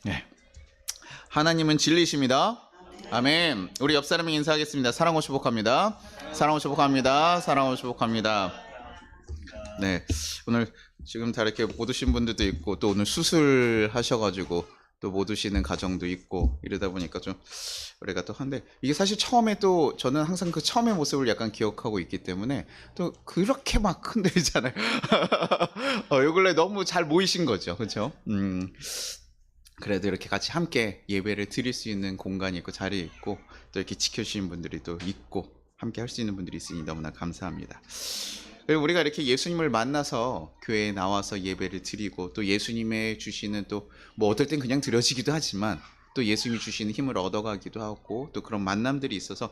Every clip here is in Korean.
네. 하나님은 진리이십니다. 아멘. 우리 옆 사람에게 인사하겠습니다. 사랑하고 축복합니다. 사랑하고 축복합니다. 사랑하고 축복합니다. 네, 오늘 지금 다 이렇게 못 오신 분들도 있고, 또 오늘 수술하셔가지고 또 못 오시는 가정도 있고, 이러다 보니까 좀 우리가 또 한데, 이게 사실 처음에 또 저는 항상 그 처음의 모습을 약간 기억하고 있기 때문에 또 그렇게 막 흔들리잖아요. 요 근래 너무 잘 모이신 거죠, 그렇죠? 그래도 이렇게 같이 함께 예배를 드릴 수 있는 공간이 있고 자리에 있고, 또 이렇게 지켜주시는 분들이 또 있고 함께 할 수 있는 분들이 있으니 너무나 감사합니다. 그리고 우리가 이렇게 예수님을 만나서 교회에 나와서 예배를 드리고, 또 예수님의 주시는 또 뭐 어떨 땐 그냥 드려지기도 하지만, 또 예수님이 주시는 힘을 얻어가기도 하고, 또 그런 만남들이 있어서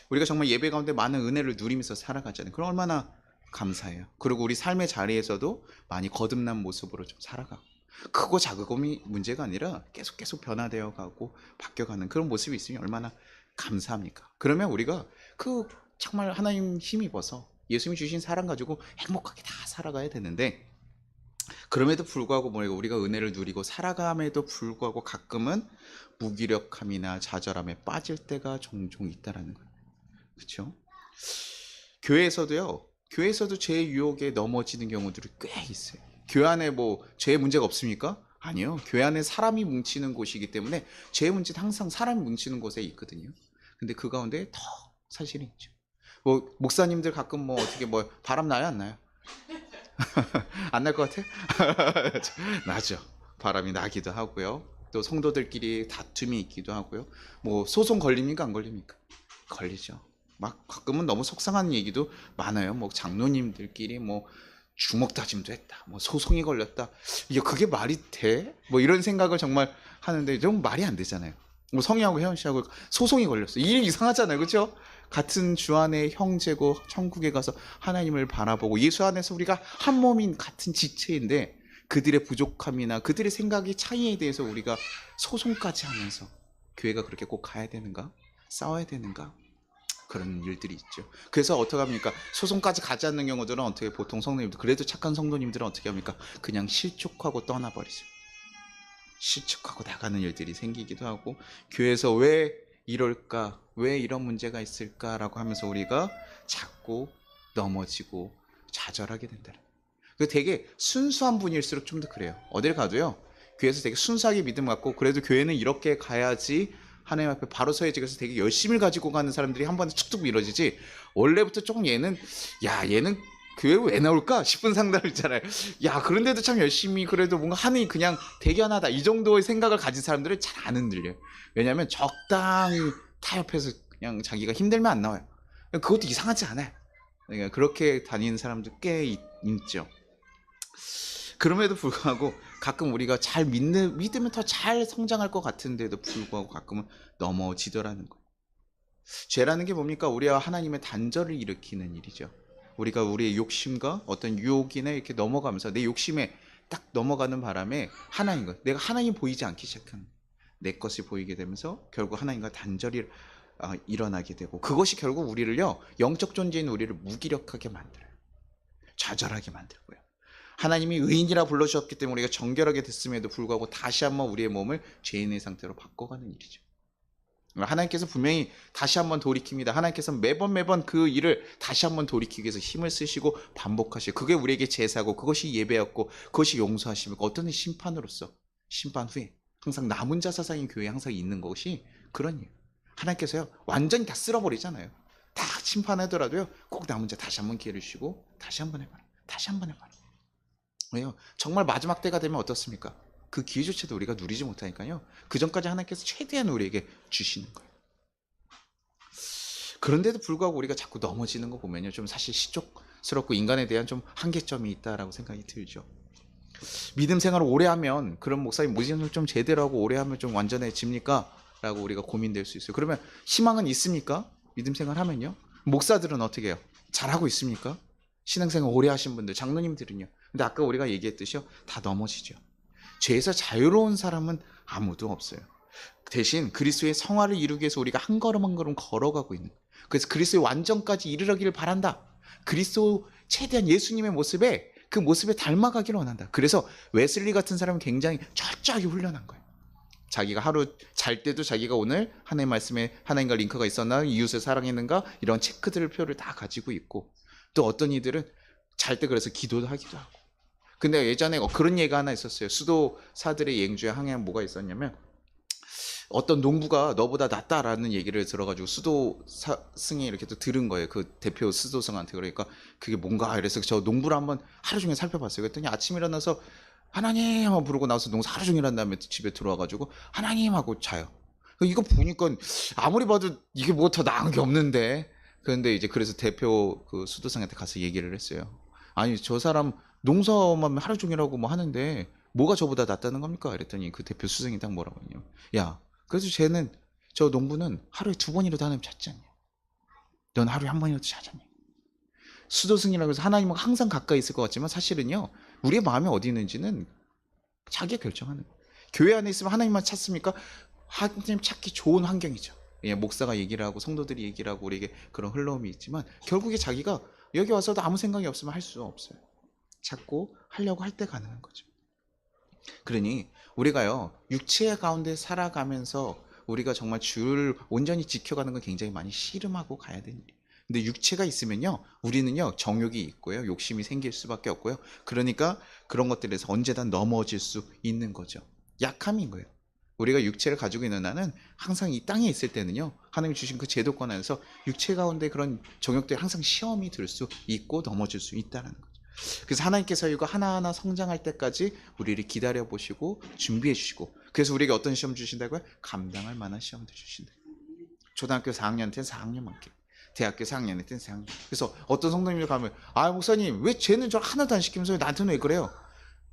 우리가 정말 예배 가운데 많은 은혜를 누리면서 살아가잖아요. 그럼 얼마나 감사해요. 그리고 우리 삶의 자리에서도 많이 거듭난 모습으로 좀 살아가고, 크고 작음이 문제가 아니라 계속 변화되어 가고 바뀌어가는 그런 모습이 있으면 얼마나 감사합니까? 그러면 우리가 그 정말 하나님 힘입어서 예수님이 주신 사랑 가지고 행복하게 다 살아가야 되는데, 그럼에도 불구하고 우리가 은혜를 누리고 살아감에도 불구하고 가끔은 무기력함이나 좌절함에 빠질 때가 종종 있다라는 거예요. 그렇죠? 교회에서도 죄의 유혹에 넘어지는 경우들이 꽤 있어요. 교회 안에 뭐 죄의 문제가 없습니까? 아니요. 교회 안에 사람이 뭉치는 곳이기 때문에 죄의 문제는 항상 사람이 뭉치는 곳에 있거든요. 근데 그 가운데 더 사실이 있죠. 뭐 목사님들 가끔 뭐 어떻게 뭐 바람 나요, 안 나요? 안 날 것 같아? 나죠. 바람이 나기도 하고요. 또 성도들끼리 다툼이 있기도 하고요. 뭐 소송 걸립니까, 안 걸립니까? 걸리죠. 막 가끔은 너무 속상한 얘기도 많아요. 뭐 장로님들끼리 뭐 주먹 다짐도 했다, 뭐 소송이 걸렸다. 이게 그게 말이 돼? 뭐 이런 생각을 정말 하는데 좀 말이 안 되잖아요. 뭐 성희하고 혜연 씨하고 소송이 걸렸어. 이 일 이상하잖아요, 그렇죠? 같은 주 안에 형제고 천국에 가서 하나님을 바라보고 예수 안에서 우리가 한 몸인 같은 지체인데, 그들의 부족함이나 그들의 생각의 차이에 대해서 우리가 소송까지 하면서 교회가 그렇게 꼭 가야 되는가? 싸워야 되는가? 그런 일들이 있죠. 그래서 어떻게 합니까? 소송까지 가지 않는 경우들은 어떻게, 보통 성도님들, 그래도 착한 성도님들은 어떻게 합니까? 그냥 실족하고 떠나버리죠. 실족하고 나가는 일들이 생기기도 하고, 교회에서 왜 이럴까? 왜 이런 문제가 있을까라고 하면서 우리가 자꾸 넘어지고 좌절하게 된다. 그 되게 순수한 분일수록 좀 더 그래요. 어딜 가도요, 교회에서 되게 순수하게 믿음 갖고, 그래도 교회는 이렇게 가야지 하나님 앞에 바로 서야지, 그래서 되게 열심을 가지고 가는 사람들이 한 번에 축축 미뤄지지, 원래부터 조금 얘는 교회 왜 나올까 싶은 상담을 있잖아요. 야, 그런데도 참 열심히 그래도 뭔가 하니 그냥 대견하다, 이 정도의 생각을 가진 사람들은 잘 안 흔들려요. 왜냐하면 적당히 타협해서 그냥 자기가 힘들면 안 나와요. 그것도 이상하지 않아요. 그러니까 그렇게 다니는 사람들 꽤 있죠. 그럼에도 불구하고 가끔 우리가 잘 믿으면 더 잘 성장할 것 같은데도 불구하고 가끔은 넘어지더라는 거예요. 죄라는 게 뭡니까? 우리와 하나님의 단절을 일으키는 일이죠. 우리가 우리의 욕심과 어떤 유혹이나 이렇게 넘어가면서 내 욕심에 딱 넘어가는 바람에 내가 하나님 보이지 않기 시작하는, 내 것이 보이게 되면서 결국 하나님과 단절이 일어나게 되고, 그것이 결국 우리를요, 영적 존재인 우리를 무기력하게 만들어요. 좌절하게 만들고요. 하나님이 의인이라 불러주셨기 때문에 우리가 정결하게 됐음에도 불구하고 다시 한번 우리의 몸을 죄인의 상태로 바꿔가는 일이죠. 하나님께서 분명히 다시 한번 돌이킵니다. 하나님께서 매번 그 일을 다시 한번 돌이키기 위해서 힘을 쓰시고 반복하시고, 그게 우리에게 제사고, 그것이 예배였고, 그것이 용서하심이고, 어떤 심판으로서 심판 후에 항상 남은 자 사상인 교회에 항상 있는 것이 그런 일이에요. 하나님께서요, 완전히 다 쓸어버리잖아요. 다 심판하더라도요, 꼭 남은 자 다시 한번 기회를 주시고 다시 한번 해봐라, 다시 한번 해봐라. 왜요? 정말 마지막 때가 되면 어떻습니까? 그 기회조차도 우리가 누리지 못하니까요, 그 전까지 하나님께서 최대한 우리에게 주시는 거예요. 그런데도 불구하고 우리가 자꾸 넘어지는 거 보면요, 좀 사실 시족스럽고 인간에 대한 좀 한계점이 있다라고 생각이 들죠. 믿음 생활을 오래 하면, 그런 목사님 믿음을 좀 제대로 하고 오래 하면 좀 완전해집니까? 라고 우리가 고민될 수 있어요. 그러면 희망은 있습니까? 믿음 생활 하면요. 목사들은 어떻게 해요? 잘하고 있습니까? 신앙생활 오래 하신 분들, 장로님들은요. 근데 아까 우리가 얘기했듯이요, 다 넘어지죠. 죄에서 자유로운 사람은 아무도 없어요. 대신 그리스도의 성화를 이루기 위해서 우리가 한 걸음 한 걸음 걸어가고 있는, 그래서 그리스도의 완전까지 이르기를 바란다. 그리스도 최대한 예수님의 모습에 그 모습에 닮아가기를 원한다. 그래서 웨슬리 같은 사람은 굉장히 철저하게 훈련한 거예요. 자기가 하루 잘 때도 자기가 오늘 하나님 말씀에 하나님과 링크가 있었나, 이웃을 사랑했는가, 이런 체크들 표를 다 가지고 있고, 또 어떤 이들은 잘 때 그래서 기도도 하기도 하고. 근데 예전에 그런 얘기가 하나 있었어요. 수도사들의 예행 중에 항해 뭐가 있었냐면, 어떤 농부가 너보다 낫다라는 얘기를 들어가지고 수도승이 이렇게 또 들은 거예요. 그 대표 수도승한테. 그러니까 그게 뭔가 이래서 저 농부를 한번 하루 종일 살펴봤어요. 그랬더니 아침에 일어나서 하나님 하고 부르고 나서 농사 하루 종일 한 다음에 집에 들어와가지고 하나님 하고 자요. 이거 보니까 아무리 봐도 이게 뭐 더 나은 게 없는데. 그런데 이제 그래서 대표 그 수도승한테 가서 얘기를 했어요. 아니 저 사람 농사만 하루 종일 하고 뭐 하는데 뭐가 저보다 낫다는 겁니까? 그랬더니 그 대표 수석이 딱 뭐라고 했냐면, 야 그래서 쟤는, 저 농부는 하루에 2번이라도 하나님 찾지 않냐? 넌 하루에 1번이라도 찾았냐? 수도승이라고 해서 하나님과 항상 가까이 있을 것 같지만 사실은요, 우리의 마음이 어디 있는지는 자기가 결정하는 거예요. 교회 안에 있으면 하나님만 찾습니까? 하나님 찾기 좋은 환경이죠. 예, 목사가 얘기를 하고 성도들이 얘기를 하고 우리에게 그런 흘러움이 있지만 결국에 자기가 여기 와서도 아무 생각이 없으면 할 수 없어요. 찾고 하려고 할 때 가능한 거죠. 그러니 우리가요, 육체 가운데 살아가면서 우리가 정말 주를 온전히 지켜가는 건 굉장히 많이 씨름하고 가야 되는 일이에요. 근데 육체가 있으면요, 우리는요 정욕이 있고요, 욕심이 생길 수밖에 없고요. 그러니까 그런 것들에서 언제든 넘어질 수 있는 거죠. 약함인 거예요. 우리가 육체를 가지고 있는 나는 항상 이 땅에 있을 때는요, 하나님이 주신 그 제도권 안에서 육체 가운데 그런 정욕들이 항상 시험이 들 수 있고 넘어질 수 있다는 거죠. 그래서 하나님께서 이거 하나하나 성장할 때까지 우리를 기다려 보시고 준비해 주시고, 그래서 우리에게 어떤 시험 주신다고요? 감당할 만한 시험도 주신다. 초등학교 4학년 때는 4학년만큼, 대학교 4학년 때는 4학년. 그래서 어떤 성도님들 가면, 아 목사님 왜 쟤는 저 하나도 안 시키면서 나한테는 왜 그래요?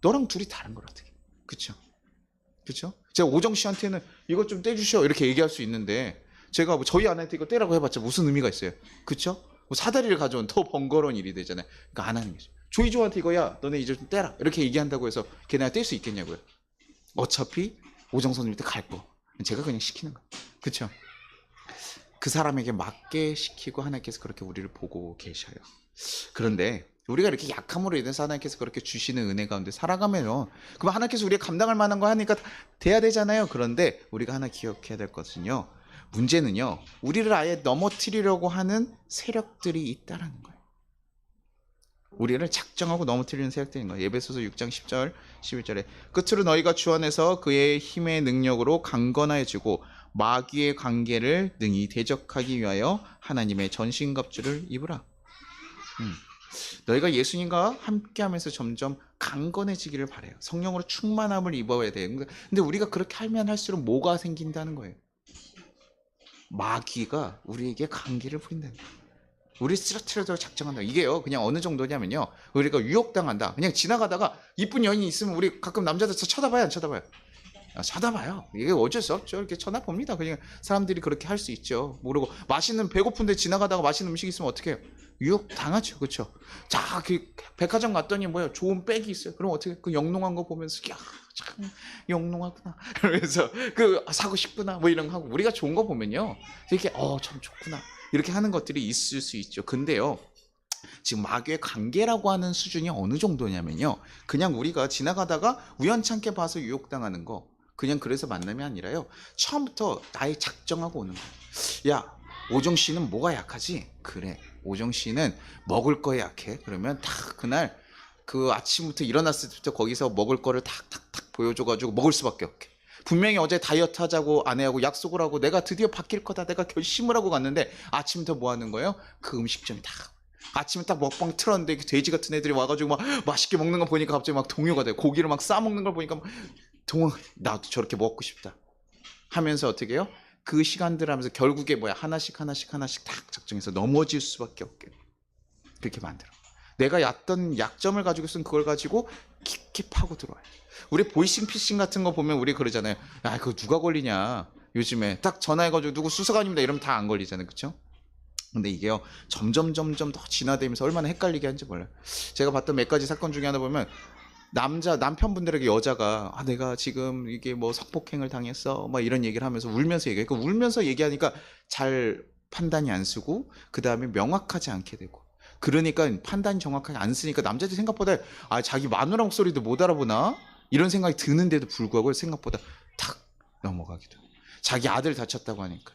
너랑 둘이 다른 걸 어떻게? 그쵸? 그쵸? 제가 오정 씨한테는 이것 좀 떼주셔 이렇게 얘기할 수 있는데, 제가 뭐 저희 아내한테 이거 떼라고 해봤자 무슨 의미가 있어요? 그쵸? 뭐 사다리를 가져온 더 번거로운 일이 되잖아요. 그러니까 안 하는 거죠. 조이조한테 이거야 너네 이제 좀 떼라 이렇게 얘기한다고 해서 걔네가 뗄 수 있겠냐고요. 어차피 오정 선생님한테 갈 거, 제가 그냥 시키는 거. 그쵸? 그 사람에게 맞게 시키고 하나님께서 그렇게 우리를 보고 계셔요. 그런데 우리가 이렇게 약함으로 인해서 하나님께서 그렇게 주시는 은혜 가운데 살아가면요, 그럼 하나님께서 우리가 감당할 만한 거 하니까 돼야 되잖아요. 그런데 우리가 하나 기억해야 될 것은요, 문제는요, 우리를 아예 넘어뜨리려고 하는 세력들이 있다라는 거예요. 우리를 작정하고 넘어뜨리는 세력들인 거예요. 에베소서 6장 10절 11절에 끝으로 너희가 주 안에서 그의 힘의 능력으로 강건해지고 마귀의 관계를 능히 대적하기 위하여 하나님의 전신갑주를 입으라. 너희가 예수님과 함께하면서 점점 강건해지기를 바래요. 성령으로 충만함을 입어야 돼요. 근데 우리가 그렇게 하면 할수록 뭐가 생긴다는 거예요? 마귀가 우리에게 관계를 부린다는 거예요. 우리 쓰러트려서 작정한다. 이게요, 그냥 어느 정도냐면요, 우리가 유혹당한다. 그냥 지나가다가 이쁜 여인이 있으면 우리 가끔 남자들 쳐다봐요, 안 쳐다봐요? 쳐다봐요. 이게 어쩔 수 없죠. 이렇게 쳐다봅니다. 그냥 사람들이 그렇게 할 수 있죠. 모르고 맛있는, 배고픈데 지나가다가 맛있는 음식 있으면 어떻게 해요? 유혹 당하죠. 그렇죠? 자, 그 백화점 갔더니 뭐야, 좋은 백이 있어요. 그럼 어떻게, 그 영롱한 거 보면서 야, 참 영롱하구나. 그래서 그 사고 싶구나. 뭐 이런 거 하고, 우리가 좋은 거 보면요, 이렇게 참 좋구나. 이렇게 하는 것들이 있을 수 있죠. 근데요, 지금 마귀의 관계라고 하는 수준이 어느 정도냐면요, 그냥 우리가 지나가다가 우연찮게 봐서 유혹당하는 거, 그냥 그래서 만남이 아니라요, 처음부터 나의 작정하고 오는 거예요. 야, 오정 씨는 뭐가 약하지? 그래, 오정 씨는 먹을 거에 약해. 그러면 딱 그날 그 아침부터 일어났을 때부터 거기서 먹을 거를 탁탁탁 보여줘가지고 먹을 수밖에 없게. 분명히 어제 다이어트 하자고 아내하고 약속을 하고 내가 드디어 바뀔 거다, 내가 결심을 하고 갔는데 아침부터 뭐 하는 거예요? 그 음식점이 딱, 아침에 딱 먹방 틀었는데 돼지 같은 애들이 와가지고 막 맛있게 먹는 거 보니까 갑자기 막 동요가 돼요. 고기를 막 싸먹는 걸 보니까 막 나도 저렇게 먹고 싶다 하면서 어떻게 해요? 그 시간들 하면서 결국에 뭐야, 하나씩 딱 작정해서 넘어질 수밖에 없게 그렇게 만들어. 내가 얕던 약점을 가지고 쓴 그걸 가지고 깊게 파고 들어와요. 우리 보이싱피싱 같은 거 보면 우리 그러잖아요. 야, 그거 누가 걸리냐, 요즘에 딱 전화해가지고 누구 수사관입니다 이러면 다 안 걸리잖아요. 그쵸? 근데 이게요, 점점 더 진화되면서 얼마나 헷갈리게 하는지 몰라요. 제가 봤던 몇 가지 사건 중에 하나 보면, 남편분들에게 여자가 내가 지금 이게 뭐 성폭행을 당했어 막 이런 얘기를 하면서 울면서 얘기해. 울면서 얘기하니까 잘 판단이 안 쓰고 그 다음에 명확하지 않게 되고, 그러니까 판단이 정확하게 안 쓰니까 남자들 생각보다 자기 마누라 목소리도 못 알아보나 이런 생각이 드는데도 불구하고 생각보다 탁 넘어가기도. 자기 아들 다쳤다고 하니까.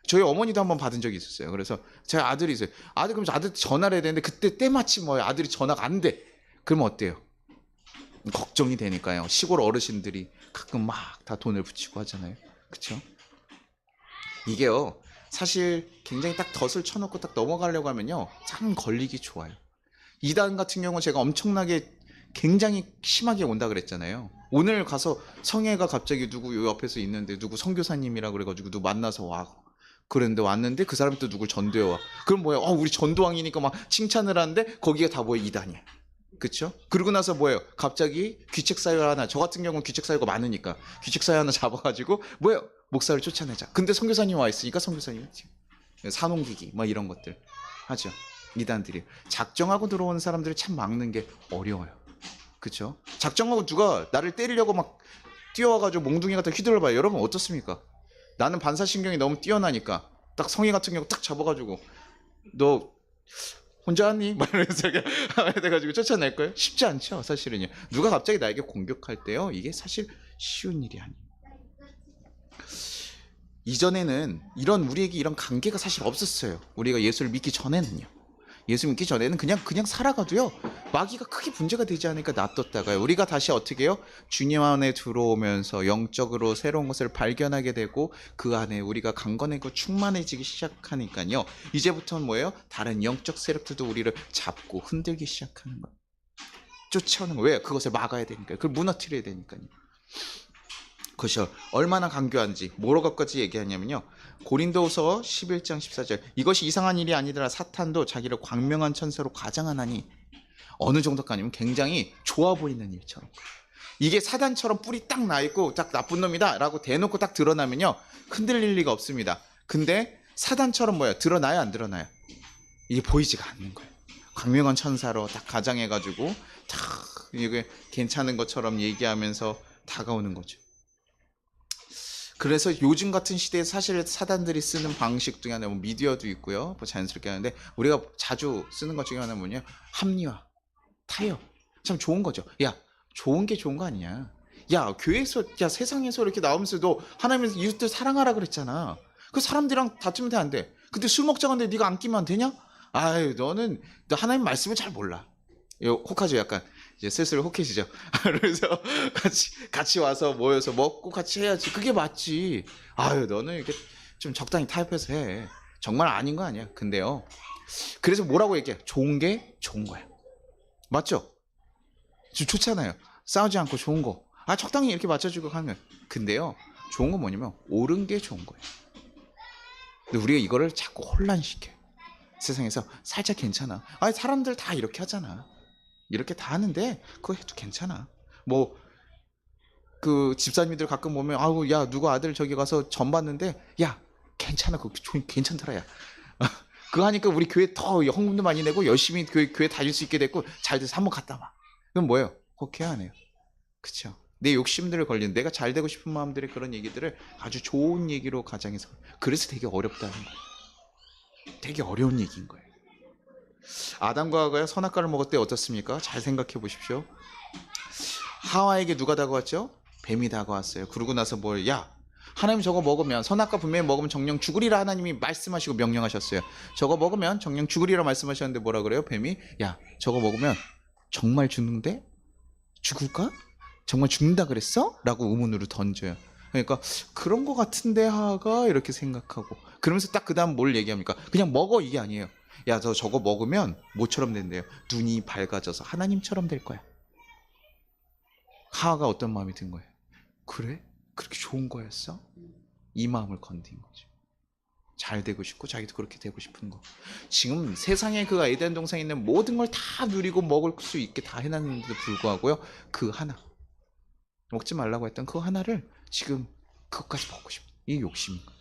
저희 어머니도 한번 받은 적이 있었어요. 그래서 제 아들이 있어요. 그럼 아들 전화를 해야 되는데 그때 때마침 아들이 전화가 안 돼. 그러면 어때요? 걱정이 되니까요. 시골 어르신들이 가끔 막 다 돈을 붙이고 하잖아요. 그렇죠? 이게요. 사실 굉장히 딱 덫을 쳐놓고 딱 넘어가려고 하면요. 참 걸리기 좋아요. 이단 같은 경우는 제가 엄청나게 굉장히 심하게 온다 그랬잖아요. 오늘 가서 성애가 갑자기 누구 요 옆에서 있는데 누구 선교사님이라 그래가지고 누구 만나서 와. 그랬는데 왔는데 그 사람이 또 누굴 전도해 와. 그럼 뭐예요? 우리 전도왕이니까 막 칭찬을 하는데 거기가 다 뭐예요? 이단이야. 그쵸? 그러고 나서 뭐예요? 갑자기 귀책사유 하나, 저 같은 경우는 귀책사유가 많으니까 귀책사유 하나 잡아가지고 뭐예요? 목사를 쫓아내자. 근데 선교사님 와 있으니까 선교사님 산홍기기 막 이런 것들 하죠. 이단들이 작정하고 들어오는 사람들을 참 막는 게 어려워요. 그쵸? 작정하고 누가 나를 때리려고 막 뛰어와가지고 몽둥이 같은 휘둘러봐요. 여러분 어떻습니까? 나는 반사신경이 너무 뛰어나니까 딱 성희 같은 경우 딱 잡아가지고 너 혼자 왔니? 막 이러면서 해가지고 쫓아낼 거예요? 쉽지 않죠 사실은요. 누가 갑자기 나에게 공격할 때요 이게 사실 쉬운 일이 아니에요. 이전에는 우리에게 이런 관계가 사실 없었어요. 우리가 예수를 믿기 전에는요. 예수 믿기 전에는 그냥 살아가도요 마귀가 크게 문제가 되지 않으니까 놔뒀다가요 우리가 다시 어떻게 해요? 주님 안에 들어오면서 영적으로 새로운 것을 발견하게 되고 그 안에 우리가 강건하고 충만해지기 시작하니까요 이제부터는 뭐예요? 다른 영적 세력들도 우리를 잡고 흔들기 시작하는 거예요. 쫓아오는 거예요. 왜? 그것을 막아야 되니까요. 그걸 무너뜨려야 되니까요. 그것이 얼마나 강교한지 뭐로까지 얘기하냐면요. 고린도후서 11장 14절 이것이 이상한 일이 아니더라 사탄도 자기를 광명한 천사로 과장하나니 어느 정도까지면 굉장히 좋아 보이는 일처럼 이게 사단처럼 뿔이 딱 나있고 딱 나쁜 놈이다 라고 대놓고 딱 드러나면요 흔들릴 리가 없습니다. 근데 사단처럼 뭐야 드러나요 안 드러나요? 이게 보이지가 않는 거예요. 광명한 천사로 딱 가장해가지고 딱 이게 괜찮은 것처럼 얘기하면서 다가오는 거죠. 그래서 요즘 같은 시대에 사실 사단들이 쓰는 방식 중에 하나는 미디어도 있고요. 뭐 자연스럽게 하는데 우리가 자주 쓰는 것 중에 하나는 뭐냐? 합리화, 타협. 참 좋은 거죠. 야, 좋은 게 좋은 거 아니야. 야, 교회에서, 세상에서 이렇게 나오면서 너 하나님께서 이웃들 사랑하라 그랬잖아. 그 사람들이랑 다투면 돼, 안 돼? 근데 술 먹자고 하는데 네가 안 끼면 안 되냐? 아유, 너 하나님 말씀을 잘 몰라. 혹하죠, 약간. 이제 슬슬 혹해지죠. 그래서 같이 와서 모여서 먹고 같이 해야지. 그게 맞지. 아유, 너는 이렇게 좀 적당히 타협해서 해. 정말 아닌 거 아니야. 근데요. 그래서 뭐라고 얘기해? 좋은 게 좋은 거야. 맞죠? 좋잖아요. 싸우지 않고 좋은 거. 적당히 이렇게 맞춰주고 하면. 근데요. 좋은 건 뭐냐면 옳은 게 좋은 거예요. 근데 우리가 이거를 자꾸 혼란시켜요. 세상에서 살짝 괜찮아. 사람들 다 이렇게 하잖아. 이렇게 다 하는데 그거 해도 괜찮아. 뭐 그 집사님들 가끔 보면 야 누구 아들 저기 가서 전 봤는데 야 괜찮아 그거 괜찮더라 야. 그거 하니까 우리 교회 더 헌금도 많이 내고 열심히 교회 다닐 수 있게 됐고 잘 돼서 한번 갔다 와. 그럼 뭐예요? 호쾌하네요. 그쵸? 내 욕심들을 걸린 내가 잘 되고 싶은 마음들의 그런 얘기들을 아주 좋은 얘기로 가장해서 그래서 되게 어렵다는 거예요. 되게 어려운 얘기인 거예요. 아담과 하와가 선악과를 먹을 때 어떻습니까? 잘 생각해 보십시오. 하와에게 누가 다가왔죠? 뱀이 다가왔어요. 그러고 나서 야 하나님 저거 먹으면 선악과 분명히 먹으면 정령 죽으리라 하나님이 말씀하시고 명령하셨어요. 저거 먹으면 정령 죽으리라 말씀하셨는데 뭐라 그래요? 뱀이 야 저거 먹으면 정말 죽는데? 죽을까? 정말 죽는다 그랬어? 라고 의문으로 던져요. 그러니까 그런 거 같은데 하가 이렇게 생각하고 그러면서 딱 그 다음 뭘 얘기합니까? 그냥 먹어 이게 아니에요. 야, 너 저거 먹으면 뭐처럼 된대요? 눈이 밝아져서 하나님처럼 될 거야. 하하가 어떤 마음이 든 거예요? 그래? 그렇게 좋은 거였어? 이 마음을 건드린 거죠. 잘 되고 싶고 자기도 그렇게 되고 싶은 거. 지금 세상에 그 에덴 동산에 있는 모든 걸 다 누리고 먹을 수 있게 다 해놨는데도 불구하고요. 그 하나. 먹지 말라고 했던 그 하나를 지금 그것까지 먹고 싶어. 이게 욕심인 거예요.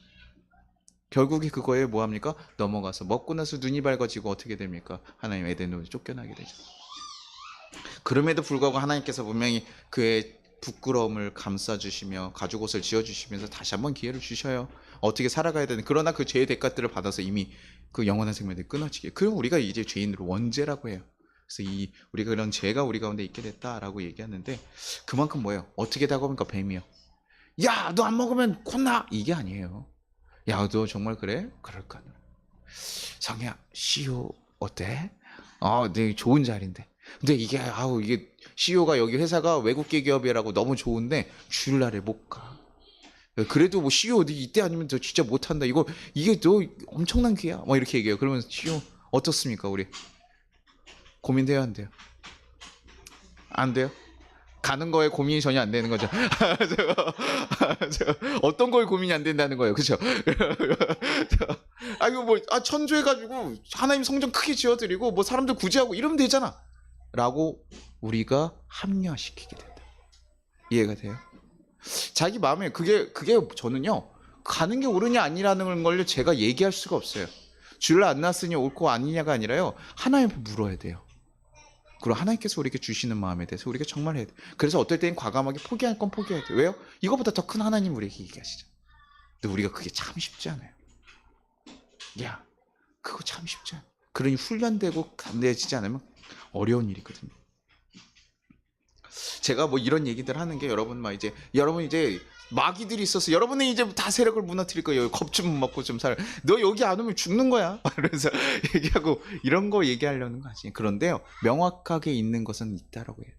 결국에 그거에 뭐합니까? 넘어가서 먹고 나서 눈이 밝아지고 어떻게 됩니까? 하나님 에덴으로 쫓겨나게 되죠. 그럼에도 불구하고 하나님께서 분명히 그의 부끄러움을 감싸주시며 가죽옷을 지어주시면서 다시 한번 기회를 주셔요. 어떻게 살아가야 되는 그러나 그 죄의 대가들을 받아서 이미 그 영원한 생명이 끊어지게. 그럼 우리가 이제 죄인으로 원죄라고 해요. 그래서 이 우리가 그런 죄가 우리 가운데 있게 됐다라고 얘기하는데 그만큼 뭐예요? 어떻게 다가오니까 뱀이요. 야, 너 안 먹으면 혼나. 이게 아니에요. 야, 너 정말 그래? 그럴까? 성희야, CEO 어때? 되게 좋은 자리인데. 근데 이게 이게 CEO가 여기 회사가 외국계 기업이라고 너무 좋은데 주일날에 못 가. 그래도 뭐 CEO 이때 아니면 너 진짜 못한다. 이게 너 엄청난 기회야. 막 이렇게 얘기해요. 그러면 CEO 어떻습니까? 우리 고민돼야 안 돼요? 안 돼요? 가는 거에 고민이 전혀 안 되는 거죠. 어떤 거에 고민이 안 된다는 거예요. 그렇죠? 천주해가지고 하나님 성전 크게 지어드리고 뭐 사람들 구제하고 이러면 되잖아. 라고 우리가 합리화시키게 된다. 이해가 돼요? 자기 마음에 그게 저는요 가는 게 옳으냐 아니라는 걸 제가 얘기할 수가 없어요. 주일날 안 났으니 옳고 아니냐가 아니라요 하나님께 물어야 돼요. 그리고 하나님께서 우리에게 주시는 마음에 대해서 우리가 정말 해야 돼. 그래서 어떨 때는 과감하게 포기할 건 포기해야 돼. 왜요? 이거보다 더 큰 하나님 우리에게 얘기하시죠. 근데 우리가 그게 참 쉽지 않아요. 야, 그거 참 쉽지 않아. 그러니 훈련되고 감내해지지 않으면 어려운 일이거든요. 제가 뭐 이런 얘기들 하는 게 여러분 이제 마귀들이 있어서 여러분은 이제 다 세력을 무너뜨릴 거예요. 겁 좀 먹고 좀 살. 너 여기 안 오면 죽는 거야. 그래서 얘기하고 이런 거 얘기하려는 거 아니에요. 그런데요, 명확하게 있는 것은 있다라고 해요.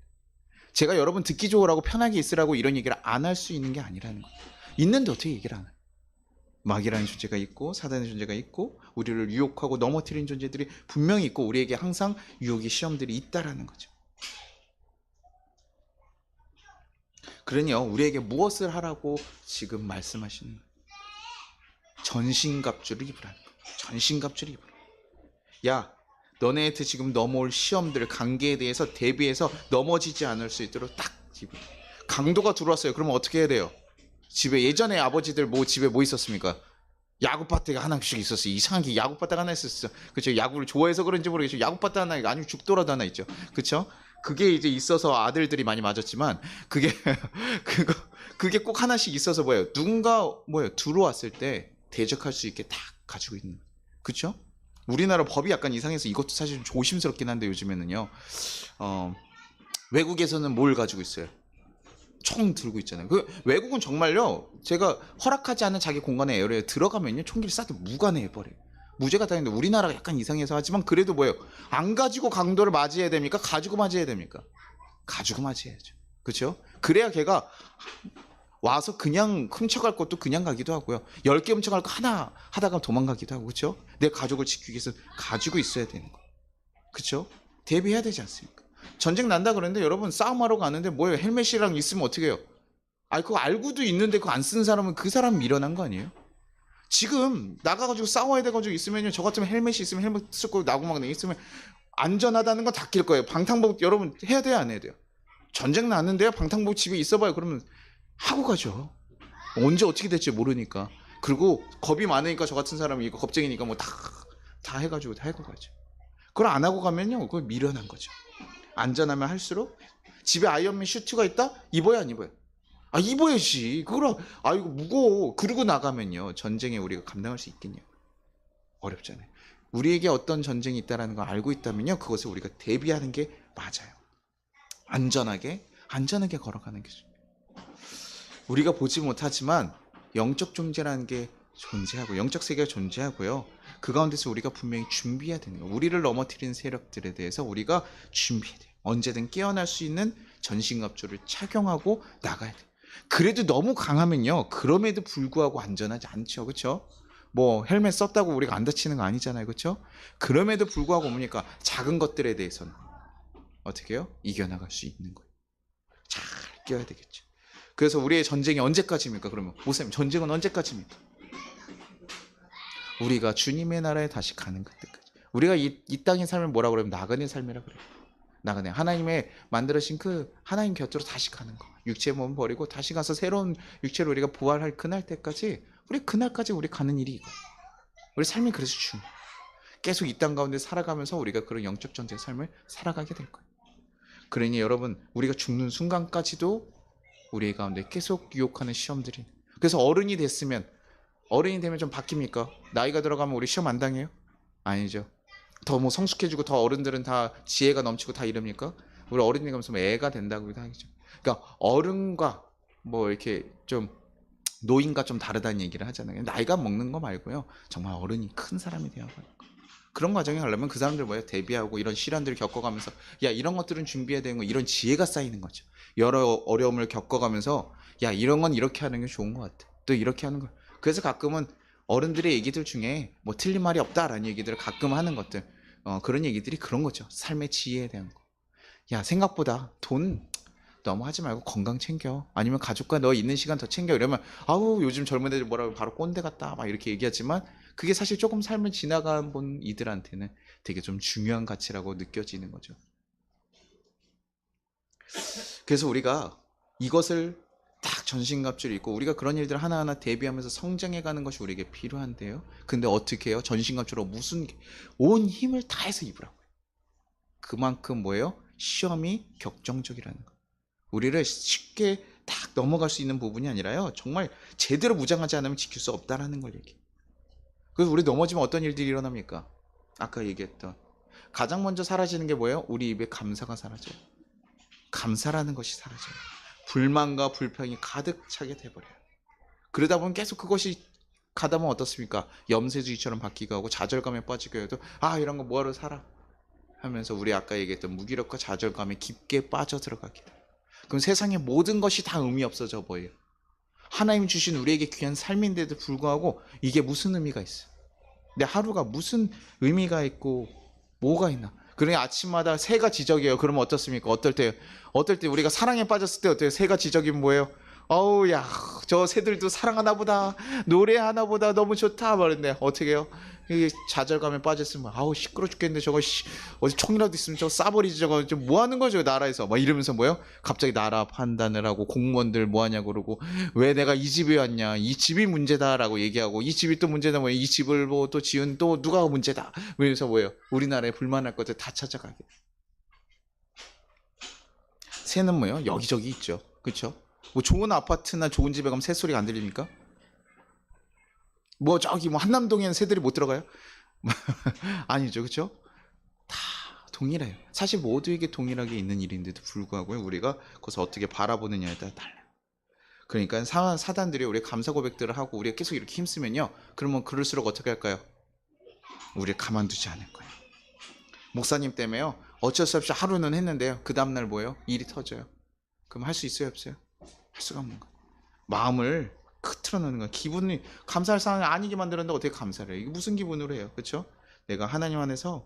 제가 여러분 듣기 좋으라고 편하게 있으라고 이런 얘기를 안 할 수 있는 게 아니라는 거예요. 있는데 어떻게 얘기를 안 해요? 마귀라는 존재가 있고 사단의 존재가 있고 우리를 유혹하고 넘어뜨리는 존재들이 분명히 있고 우리에게 항상 유혹의 시험들이 있다라는 거죠. 그러니요, 우리에게 무엇을 하라고 지금 말씀하시는 거예요? 전신갑주를 입으라는 거예요. 전신갑주를 입으라. 야, 너네한테 지금 넘어올 시험들, 관계에 대해서 대비해서 넘어지지 않을 수 있도록 딱 입으라. 강도가 들어왔어요. 그러면 어떻게 해야 돼요? 집에 예전에 아버지들 집에 뭐 있었습니까? 야구밭대가 하나씩 있었어요. 이상하게 야구밭대가 하나 있었어요. 그렇죠? 야구를 좋아해서 그런지 모르겠죠. 야구밭대 하나, 아니면 죽더라도 하나 있죠. 그렇죠? 그게 이제 있어서 아들들이 많이 맞았지만 그게 그게 꼭 하나씩 있어서 누군가 들어왔을 때 대적할 수 있게 딱 가지고 있는 거예요. 그렇죠? 우리나라 법이 약간 이상해서 이것도 사실 조심스럽긴 한데 요즘에는요. 외국에서는 뭘 가지고 있어요? 총 들고 있잖아요. 외국은 정말요. 제가 허락하지 않은 자기 공간에 에어리에 들어가면요. 총기를 쏴도 무관해 버려요. 무죄가 다니는데 우리나라가 약간 이상해서 하지만 그래도 안 가지고 강도를 맞이해야 됩니까? 가지고 맞이해야 됩니까? 가지고 맞이해야죠. 그렇죠? 그래야 걔가 와서 그냥 훔쳐갈 것도 그냥 가기도 하고요. 10개 훔쳐갈 거 하나 하다가 도망가기도 하고. 그렇죠? 내 가족을 지키기 위해서 가지고 있어야 되는 거. 그렇죠? 대비해야 되지 않습니까? 전쟁 난다 그러는데 여러분 싸움하러 가는데 헬멧이랑 있으면 어떻게 해요? 그거 알고도 있는데 그거 안 쓰는 사람은 그 사람 미련한 거 아니에요? 지금 나가가지고 싸워야 돼가지고 있으면요, 저 같으면 헬멧이 있으면 헬멧 쓰고 나고 막 있으면 안전하다는 건 다 낄 거예요. 방탄복 여러분 해야 돼요, 안 해야 돼요? 전쟁 났는데요, 방탄복 집에 있어봐요. 그러면 하고 가죠. 언제 어떻게 될지 모르니까. 그리고 겁이 많으니까 저 같은 사람이 이거 겁쟁이니까 다 해가지고 다 해고 가죠. 그걸 안 하고 가면요, 그걸 미련한 거죠. 안전하면 할수록. 집에 아이언맨 슈트가 있다? 입어야 안 입어요? 입어야지. 이거 무거워. 그러고 나가면요, 전쟁에 우리가 감당할 수 있겠냐? 어렵잖아요. 우리에게 어떤 전쟁이 있다는 걸 알고 있다면요, 그것을 우리가 대비하는 게 맞아요. 안전하게 걸어가는 게 우리가 보지 못하지만 영적 존재라는 게 존재하고 영적 세계가 존재하고요. 그 가운데서 우리가 분명히 준비해야 되는 거예요. 우리를 넘어뜨리는 세력들에 대해서 우리가 준비해야 돼요. 언제든 깨어날 수 있는 전신갑주를 착용하고 나가야 돼요. 그래도 너무 강하면요, 그럼에도 불구하고 안전하지 않죠. 그렇죠? 헬멧 썼다고 우리가 안 다치는 거 아니잖아요. 그렇죠? 그럼에도 불구하고 뭡니까? 작은 것들에 대해서는 어떻게 해요? 이겨나갈 수 있는 거예요. 잘 껴야 되겠죠. 그래서 우리의 전쟁이 언제까지입니까? 그러면 목사님, 전쟁은 언제까지입니까? 우리가 주님의 나라에 다시 가는 그때까지. 우리가 이 땅의 삶을 뭐라고 그러면 나그네 삶이라 그래요. 나그네, 하나님의 만들어진 그 하나님 곁으로 다시 가는 거. 육체의 몸 버리고 다시 가서 새로운 육체로 우리가 부활할 그날 때까지, 그날까지 우리 가는 일이 이거. 우리 삶이 그래서 중요해요. 계속 이 땅 가운데 살아가면서 우리가 그런 영적 전쟁의 삶을 살아가게 될 거예요. 그러니 여러분, 우리가 죽는 순간까지도 우리 가운데 계속 유혹하는 시험들이. 그래서 어른이 되면 좀 바뀝니까? 나이가 들어가면 우리 시험 안 당해요? 아니죠. 더 뭐 성숙해지고 더 어른들은 다 지혜가 넘치고 다 이럽니까? 우리 어른이 가면서 뭐 애가 된다고 하죠. 그러니까 어른과 뭐 이렇게 좀 노인과 좀 다르다는 얘기를 하잖아요. 나이가 먹는 거 말고요. 정말 어른이 큰 사람이 되어가는 거. 그런 과정에 가려면 그 사람들 뭐예요? 대비하고 이런 시련들을 겪어가면서 야 이런 것들은 준비해야 되는 거 이런 지혜가 쌓이는 거죠. 여러 어려움을 겪어가면서 야 이런 건 이렇게 하는 게 좋은 것 같아. 또 이렇게 하는 거. 그래서 가끔은 어른들의 얘기들 중에 뭐 틀린 말이 없다라는 얘기들을 가끔 하는 것들 그런 얘기들이 그런 거죠. 삶의 지혜에 대한 거. 야 생각보다 돈 너무 하지 말고 건강 챙겨. 아니면 가족과 너 있는 시간 더 챙겨. 이러면 아우 요즘 젊은 애들 뭐라고 바로 꼰대 같다 막 이렇게 얘기하지만 그게 사실 조금 삶을 지나간 분 이들한테는 되게 좀 중요한 가치라고 느껴지는 거죠. 그래서 우리가 이것을 딱 전신갑주를 입고 우리가 그런 일들 하나하나 대비하면서 성장해 가는 것이 우리에게 필요한데요. 근데 어떻게 해요? 전신갑주로 무슨 온 힘을 다해서 입으라고요. 그만큼 뭐예요? 시험이 격정적이라는 거. 우리를 쉽게 딱 넘어갈 수 있는 부분이 아니라요. 정말 제대로 무장하지 않으면 지킬 수 없다라는 걸 얘기해요. 그래서 우리 넘어지면 어떤 일들이 일어납니까? 아까 얘기했던 가장 먼저 사라지는 게 뭐예요? 우리 입에 감사가 사라져요. 감사라는 것이 사라져요. 불만과 불평이 가득 차게 돼버려요. 그러다 보면 계속 그것이 가다 보면 어떻습니까? 염세주의처럼 바뀌고 하고 좌절감에 빠지게 해도 아 이런 거 뭐하러 살아 하면서 우리 아까 얘기했던 무기력과 좌절감에 깊게 빠져들어가게 돼요. 그럼 세상의 모든 것이 다 의미 없어져 보여요. 하나님 주신 우리에게 귀한 삶인데도 불구하고 이게 무슨 의미가 있어? 내 하루가 무슨 의미가 있고 뭐가 있나? 그러니 아침마다 새가 지적이에요. 그러면 어떻습니까? 어떨 때 우리가 사랑에 빠졌을 때 어때요? 새가 지적이면 뭐예요? 어우 야 저 새들도 사랑하나 보다 노래하나 보다 너무 좋다 말했네. 어떻게 해요? 이게 좌절감에 빠졌으면 아우 시끄러 죽겠는데 저거 어디 총이라도 있으면 저거 쏴버리지 저거 좀 뭐 하는 거죠 나라에서 막 이러면서 뭐예요? 갑자기 나라 판단을 하고 공무원들 뭐 하냐고 그러고 왜 내가 이 집에 왔냐 이 집이 문제다라고 얘기하고 이 집이 또 문제다 뭐이 집을 뭐 또 지은 또 누가 문제다 그래서 뭐예요? 우리나라에 불만할 것들 다 찾아가게. 새는 뭐예요? 여기저기 있죠. 그렇죠? 뭐 좋은 아파트나 좋은 집에 가면 새소리가 안 들립니까? 뭐 저기 뭐 한남동에는 새들이 못 들어가요? 아니죠. 그렇죠? 다 동일해요. 사실 모두에게 동일하게 있는 일인데도 불구하고 우리가 그것을 어떻게 바라보느냐에 따라 달라요. 그러니까 사단들이 우리 감사 고백들을 하고 우리가 계속 이렇게 힘쓰면요. 그러면 그럴수록 어떻게 할까요? 우리를 가만두지 않을 거예요. 목사님 때문에요. 어쩔 수 없이 하루는 했는데요. 그 다음날 뭐예요? 일이 터져요. 그럼 할 수 있어요? 없어요? 할 수가 없는 거예요. 마음을 틀어놓는 거예요. 기분이 감사할 상황이 아니게 만들었는데 어떻게 감사를 해요? 이게 무슨 기분으로 해요? 그렇죠? 내가 하나님 안에서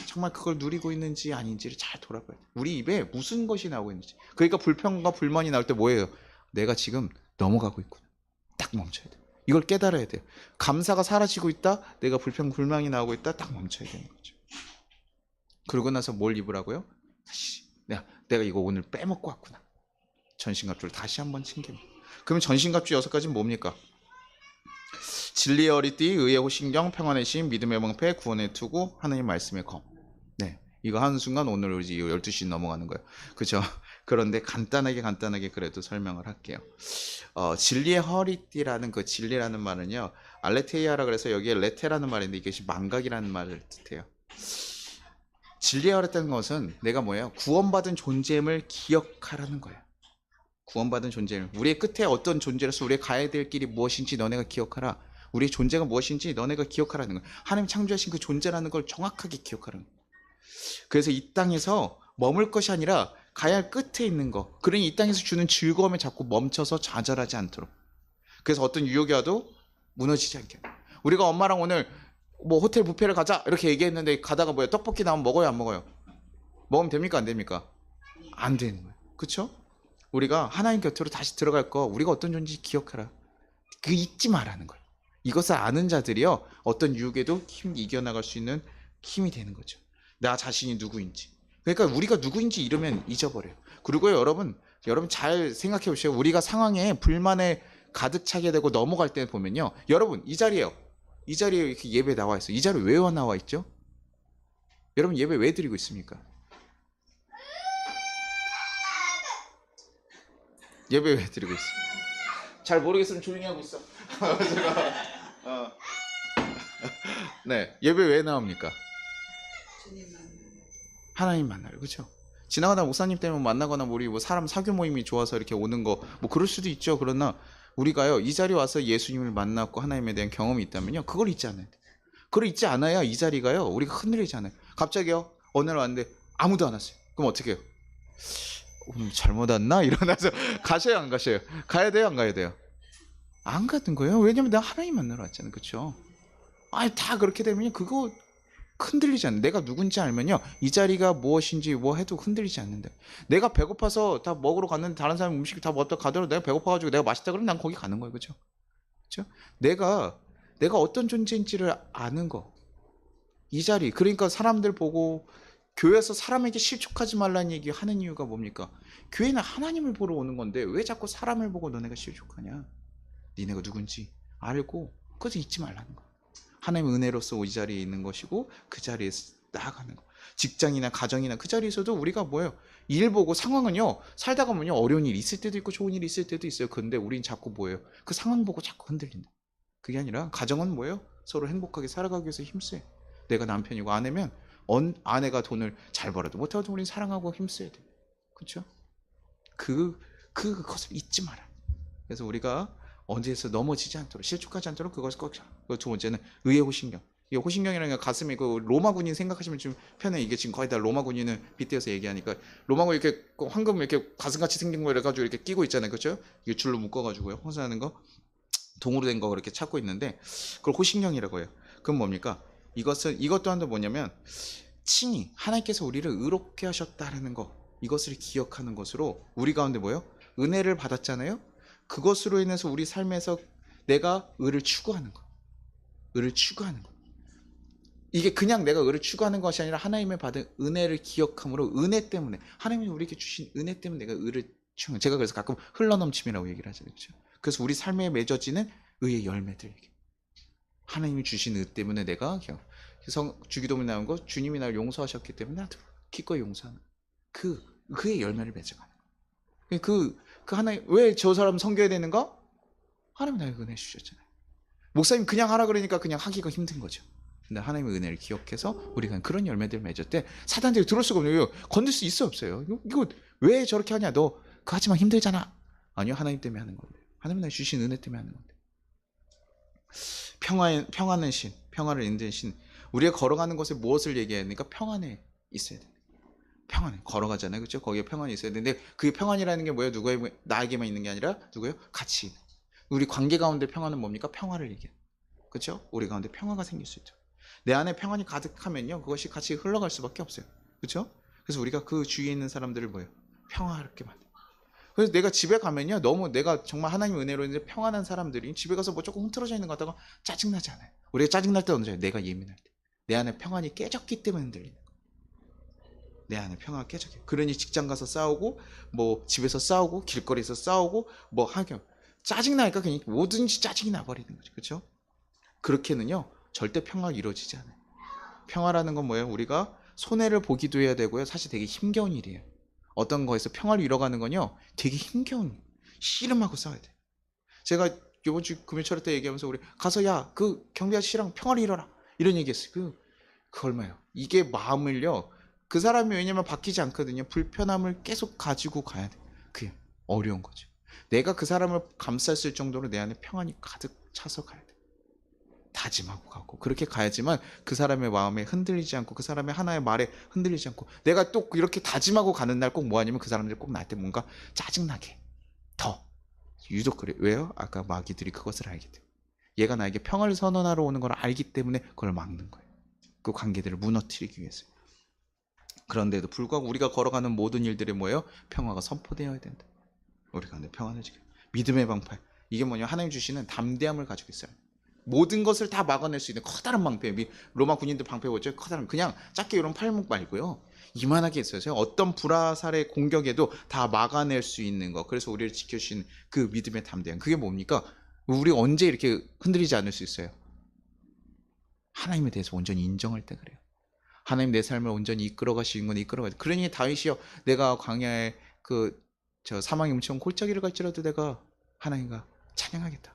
정말 그걸 누리고 있는지 아닌지를 잘 돌아봐야 돼요. 우리 입에 무슨 것이 나오고 있는지. 그러니까 불평과 불만이 나올 때 뭐예요? 내가 지금 넘어가고 있구나. 딱 멈춰야 돼요. 이걸 깨달아야 돼요. 감사가 사라지고 있다. 내가 불평 불만이 나오고 있다. 딱 멈춰야 되는 거죠. 그러고 나서 뭘 입으라고요? 다시 내가 이거 오늘 빼먹고 왔구나. 전신갑주를 다시 한번 챙깁니다. 그러면 전신갑주 6가지는 뭡니까? 진리의 허리띠, 의의 호신경, 평안의 심, 믿음의 방패, 구원의 투구, 하나님 말씀의 검. 네, 이거 하는 순간 오늘 우리 12시 넘어가는 거예요. 그렇죠? 그런데 간단하게 그래도 설명을 할게요. 진리의 허리띠라는 그 진리라는 말은요. 알레테이아라 그래서 여기에 레테라는 말인데 이것이 망각이라는 말을 뜻해요. 진리의 허리띠라는 것은 내가 뭐예요? 구원받은 존재임을 기억하라는 거예요. 구원받은 존재를 우리의 끝에 어떤 존재로서 우리가 가야 될 길이 무엇인지 너네가 기억하라. 우리의 존재가 무엇인지 너네가 기억하라는 거예요. 하나님 창조하신 그 존재라는 걸 정확하게 기억하라는 거예요. 그래서 이 땅에서 머물 것이 아니라 가야 할 끝에 있는 거. 그러니 이 땅에서 주는 즐거움에 자꾸 멈춰서 좌절하지 않도록. 그래서 어떤 유혹이 와도 무너지지 않게. 우리가 엄마랑 오늘 뭐 호텔 뷔페를 가자 이렇게 얘기했는데 가다가 뭐야 떡볶이 나오면 먹어요 안 먹어요? 먹으면 됩니까 안 됩니까? 안 되는 거예요. 그렇죠? 우리가 하나님 곁으로 다시 들어갈 거 우리가 어떤 존재인지 기억하라. 그 잊지 말라는 거예요. 이것을 아는 자들이요 어떤 유혹에도 이겨나갈 수 있는 힘이 되는 거죠. 나 자신이 누구인지. 그러니까 우리가 누구인지 이러면 잊어버려요. 그리고 여러분 잘 생각해 보세요. 우리가 상황에 불만에 가득 차게 되고 넘어갈 때 보면요. 여러분 이 자리에 이렇게 예배 나와 있어요. 이 자리에 왜 나와 있죠? 여러분 예배 왜 드리고 있습니까? 예배 왜 드리고 있어? 잘 모르겠으면 조용히 하고 있어. 제가 네, 예배 왜 나옵니까? 주님 만나. 하나님 만나요, 그렇죠? 지나가다 목사님 때문에 만나거나 우리 뭐 사람 사교 모임이 좋아서 이렇게 오는 거 뭐 그럴 수도 있죠. 그러나 우리가요 이 자리에 와서 예수님을 만났고 하나님에 대한 경험이 있다면요 그걸 잊지 않아야 돼. 그걸 잊지 않아야 이 자리가요 우리가 흔들리지 않아요. 갑자기요 어느 날 왔는데 아무도 안 왔어요. 그럼 어떻게 해요? 오늘 잘못 왔나? 일어나서 가셔요 안 가셔요? 가야 돼요 안 가야 돼요? 안 가는 거예요. 왜냐면 내가 하나님 만나러 왔잖아요, 그렇죠? 아니 다 그렇게 되면요 그거 흔들리지 않는. 내가 누군지 알면요 이 자리가 무엇인지 뭐 해도 흔들리지 않는다. 내가 배고파서 다 먹으러 갔는데 다른 사람 음식 다 먹다 가더라도 내가 배고파가지고 내가 맛있다 그러면 난 거기 가는 거예요, 그렇죠? 그렇죠? 내가 어떤 존재인지를 아는 거. 이 자리. 그러니까 사람들 보고 교회에서 사람에게 실족하지 말라는 얘기 하는 이유가 뭡니까? 교회는 하나님을 보러 오는 건데 왜 자꾸 사람을 보고 너네가 실족하냐? 니네가 누군지 알고 그것을 잊지 말라는 거. 하나님의 은혜로서 이 자리에 있는 것이고 그 자리에서 나아가는 거. 직장이나 가정이나 그 자리에서도 우리가 뭐예요? 일 보고 상황은요 살다가 보면요 어려운 일이 있을 때도 있고 좋은 일이 있을 때도 있어요. 근데 우린 자꾸 뭐예요? 그 상황 보고 자꾸 흔들린다. 그게 아니라 가정은 뭐예요? 서로 행복하게 살아가기 위해서 힘써요. 내가 남편이고 아내면 아내가 돈을 잘 벌어도 못해도 우린 사랑하고 힘써야 돼. 그렇죠? 그것을 잊지 마라. 그래서 우리가 언제에서 넘어지지 않도록 실족하지 않도록 그것을 꼭. 두 번째는 의의 호신경. 이 호신경이라는 게 가슴에 그 로마 군인 생각하시면 좀 편해. 이게 지금 거의 다 로마 군인은 빗대어서 얘기하니까 로마 군인 이렇게 황금 이렇게 가슴같이 생긴 거 이래가지고 이렇게 끼고 있잖아요, 그렇죠? 이게 줄로 묶어가지고요, 호신하는 거 동으로 된 거 그렇게 찾고 있는데 그걸 호신경이라고 해요. 그건 뭡니까? 이것 또한도 뭐냐면 친히 하나님께서 우리를 의롭게 하셨다라는 거 이것을 기억하는 것으로 우리 가운데 뭐요? 은혜를 받았잖아요. 그것으로 인해서 우리 삶에서 내가 의를 추구하는 거. 의를 추구하는 거. 이게 그냥 내가 의를 추구하는 것이 아니라 하나님의 받은 은혜를 기억함으로 은혜 때문에 하나님이 우리에게 주신 은혜 때문에 내가 의를 추구하는. 제가 그래서 가끔 흘러넘침이라고 얘기를 하잖아요, 그렇죠? 그래서 우리 삶에 맺어지는 의의 열매들. 하나님이 주신 의 때문에 내가 주기도문에 나온 거 주님이 나를 용서하셨기 때문에 나도 기꺼이 용서하는 그의 열매를 맺어가는 거예요. 그 하나님 왜 저 사람 섬겨야 되는가? 하나님 나에게 은혜 주셨잖아요. 목사님 그냥 하라 그러니까 그냥 하기가 힘든 거죠. 근데 하나님의 은혜를 기억해서 우리가 그런 열매들을 맺을 때 사단들이 들을 수가 없네요. 건들 수 있어 없어요? 이거 왜 저렇게 하냐? 너 그거 하지만 힘들잖아. 아니요, 하나님 때문에 하는 건데. 하나님 나에게 주신 은혜 때문에 하는 건데. 평안의 신, 평안을 인도하는 신. 우리가 걸어가는 곳에 무엇을 얘기하니까 평안에 있어야 돼. 평안에 걸어가잖아요, 그렇죠? 거기에 평안이 있어야 되는데 그 평안이라는 게 뭐예요? 나에게만 있는 게 아니라 누구예요? 같이 있는. 우리 관계 가운데 평안은 뭡니까? 평화를 얘기해요, 그렇죠? 우리 가운데 평화가 생길 수 있죠. 내 안에 평안이 가득하면요, 그것이 같이 흘러갈 수밖에 없어요, 그렇죠? 그래서 우리가 그 주위에 있는 사람들을 뭐예요? 평화롭게 만들. 그래서 내가 집에 가면요 너무 내가 정말 하나님의 은혜로 인해 평안한 사람들이 집에 가서 뭐 조금 흐트러져 있는 것 같다가 짜증나지 않아요. 우리가 짜증날 때 언제예요? 내가 예민할 때. 내 안에 평안이 깨졌기 때문에 흔들리는 거예요. 내 안에 평화가 깨졌기. 그러니 직장 가서 싸우고 뭐 집에서 싸우고 길거리에서 싸우고 뭐 하겨 짜증나니까 그냥 뭐든지 짜증이 나버리는 거죠. 그렇죠? 그렇게는요 절대 평화가 이루어지지 않아요. 평화라는 건 뭐예요? 우리가 손해를 보기도 해야 되고요. 사실 되게 힘겨운 일이에요. 어떤 거에서 평화를 이뤄가는 건요 되게 힘겨운 씨름하고 싸워야 돼. 제가 이번 주 금요철 때 얘기하면서 우리 가서 야 그 경비 아저씨랑 평화를 이뤄라 이런 얘기했어요. 그 얼마예요? 이게 마음을요 그 사람이 왜냐면 바뀌지 않거든요. 불편함을 계속 가지고 가야 돼. 그게 어려운 거죠. 내가 그 사람을 감쌌을 정도로 내 안에 평안이 가득 차서 가야 돼. 다짐하고 가고 그렇게 가야지만 그 사람의 마음에 흔들리지 않고 그 사람의 하나의 말에 흔들리지 않고 내가 또 이렇게 다짐하고 가는 날 꼭 뭐하냐면 그 사람들이 꼭 나한테 뭔가 짜증나게 더 유독 그래. 왜요? 아까 마귀들이 그것을 알기 때문에 얘가 나에게 평화를 선언하러 오는 걸 알기 때문에 그걸 막는 거예요. 그 관계들을 무너뜨리기 위해서. 그런데도 불구하고 우리가 걸어가는 모든 일들이 뭐예요? 평화가 선포되어야 된다. 우리가 평안을 지켜 믿음의 방패. 이게 뭐냐? 하나님 주시는 담대함을 가지고 있어요. 모든 것을 다 막아낼 수 있는 커다란 방패. 로마 군인들 방패 뭐죠? 커다란 그냥 작게 이런 팔목 말고요. 이만하게 있어요. 어떤 불화살의 공격에도 다 막아낼 수 있는 거. 그래서 우리를 지켜주신 그 믿음의 담대함. 그게 뭡니까? 우리 언제 이렇게 흔들리지 않을 수 있어요? 하나님에 대해서 온전히 인정할 때 그래요. 하나님 내 삶을 온전히 이끌어 가시는 건 이끌어 가시. 그러니 다윗이요. 내가 광야에 사망의 문처럼 골짜기를 갈지라도 내가 하나님과 찬양하겠다.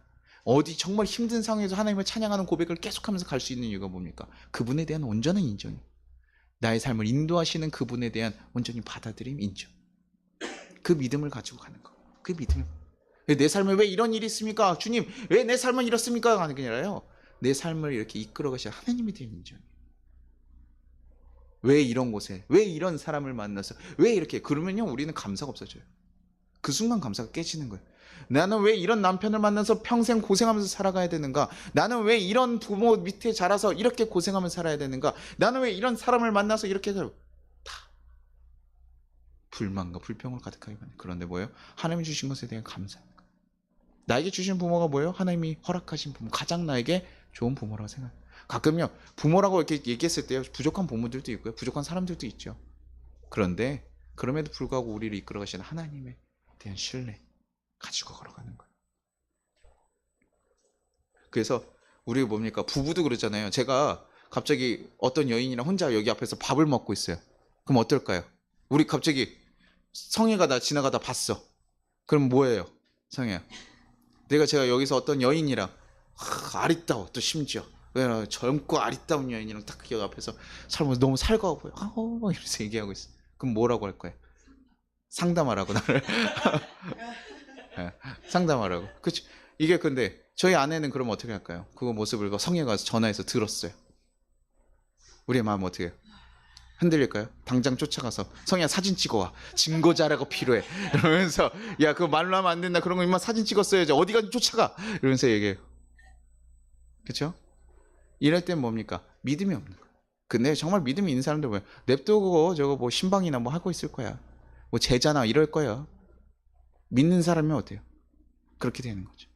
어디 정말 힘든 상황에서 하나님을 찬양하는 고백을 계속하면서 갈 수 있는 이유가 뭡니까? 그분에 대한 온전한 인정. 나의 삶을 인도하시는 그분에 대한 온전히 받아들임, 인정. 그 믿음을 가지고 가는 거. 그 믿음. 내 삶에 왜 이런 일이 있습니까? 주님, 왜 내 삶은 이렇습니까? 하는 게 아니라요. 내 삶을 이렇게 이끌어 가시는 하나님에 대한 인정. 왜 이런 곳에, 왜 이런 사람을 만나서, 왜 이렇게, 그러면요, 우리는 감사가 없어져요. 그 순간 감사가 깨지는 거예요. 나는 왜 이런 남편을 만나서 평생 고생하면서 살아가야 되는가? 나는 왜 이런 부모 밑에 자라서 이렇게 고생하면서 살아야 되는가? 나는 왜 이런 사람을 만나서 이렇게 다 불만과 불평을 가득하게 만든. 그런데 뭐예요? 하나님이 주신 것에 대한 감사하는 거예요. 나에게 주신 부모가 뭐예요? 하나님이 허락하신 부모, 가장 나에게 좋은 부모라고 생각해요. 가끔요, 부모라고 이렇게 얘기했을 때 부족한 부모들도 있고요, 부족한 사람들도 있죠. 그런데 그럼에도 불구하고 우리를 이끌어 가시는 하나님에 대한 신뢰 가지고 걸어가는 거예요. 그래서 우리 뭡니까? 부부도 그러잖아요. 제가 갑자기 어떤 여인이랑 혼자 여기 앞에서 밥을 먹고 있어요. 그럼 어떨까요? 우리 갑자기 성혜가 나 지나가다 봤어. 그럼 뭐예요? 성혜야, 제가 여기서 어떤 여인이랑 아리따워, 또 심지어 젊고 아리따운 여인이랑 딱 여기 앞에서 살면서 너무 살가워 보여. 이러면서 얘기하고 있어. 그럼 뭐라고 할 거예요? 상담하라고, 나를. 네, 상담하라고. 그치? 이게 근데 저희 아내는 그러면 어떻게 할까요? 그거 모습을 성혜가 전화해서 들었어요. 우리의 마음 어떻게 해요? 흔들릴까요? 당장 쫓아가서 성혜야, 사진 찍어와, 증거 자료가 필요해, 이러면서 야, 그거 말로 하면 안 된다, 그런 거 임마 사진 찍었어야지, 어디까지 쫓아가, 이러면서 얘기해요. 그렇죠? 이럴 땐 뭡니까? 믿음이 없는 거예요. 근데 정말 믿음이 있는 사람들 뭐예요? 냅둬, 그거 저거 뭐 신방이나 뭐 하고 있을 거야, 뭐 제자나 이럴 거야. 믿는 사람이 어때요? 그렇게 되는 거죠.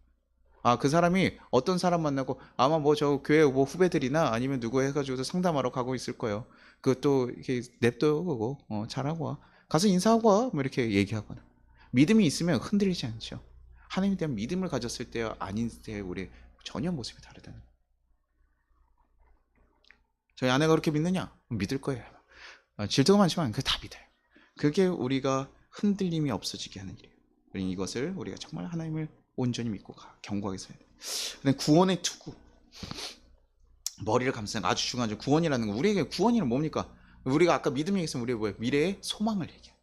그 사람이 어떤 사람 만나고 아마 뭐 저 교회 뭐 후배들이나 아니면 누구 해가지고도 상담하러 가고 있을 거예요. 그것도 이렇게 냅둬, 그거 잘하고 와, 가서 인사하고 와, 뭐 이렇게 얘기하거나. 믿음이 있으면 흔들리지 않죠. 하나님에 대한 믿음을 가졌을 때와 아닌 때 우리 전혀 모습이 다르다는 거예요. 저희 아내가 그렇게 믿느냐? 믿을 거예요. 질투가 많지만 그게 다 믿어요. 그게 우리가 흔들림이 없어지게 하는 일이에요. 이것을 우리가 정말 하나님을 온전히 믿고 견고하게 써야 돼요. 근데 구원의 투구, 머리를 감싸는 아주 중요하죠. 구원이라는 거, 우리에게 구원이란 뭡니까? 우리가 아까 믿음 얘기했으면 우리의 뭐예요? 미래의 소망을 얘기해요.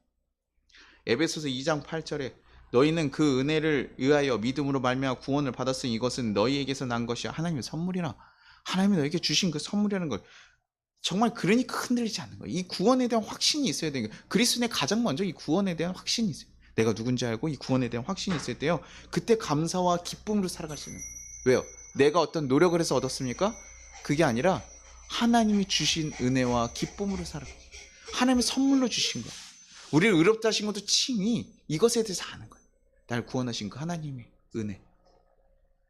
에베소서 2장 8절에 너희는 그 은혜를 의하여 믿음으로 말미암아 구원을 받았으니 이것은 너희에게서 난 것이야 하나님의 선물이라. 하나님이 너에게 주신 그 선물이라는 걸 정말, 그러니까 흔들리지 않는 거예요. 이 구원에 대한 확신이 있어야 되는 거예요. 그리스도인의 가장 먼저 이 구원에 대한 확신이 있어요. 내가 누군지 알고 이 구원에 대한 확신이 있을 때요, 그때 감사와 기쁨으로 살아갈 수 있는 거예요. 왜요? 내가 어떤 노력을 해서 얻었습니까? 그게 아니라 하나님이 주신 은혜와 기쁨으로 살아가요. 하나님이 선물로 주신 거예요. 우리를 의롭다 하신 것도 칭이 이것에 대해서 아는 거예요. 날 구원하신 그 하나님의 은혜,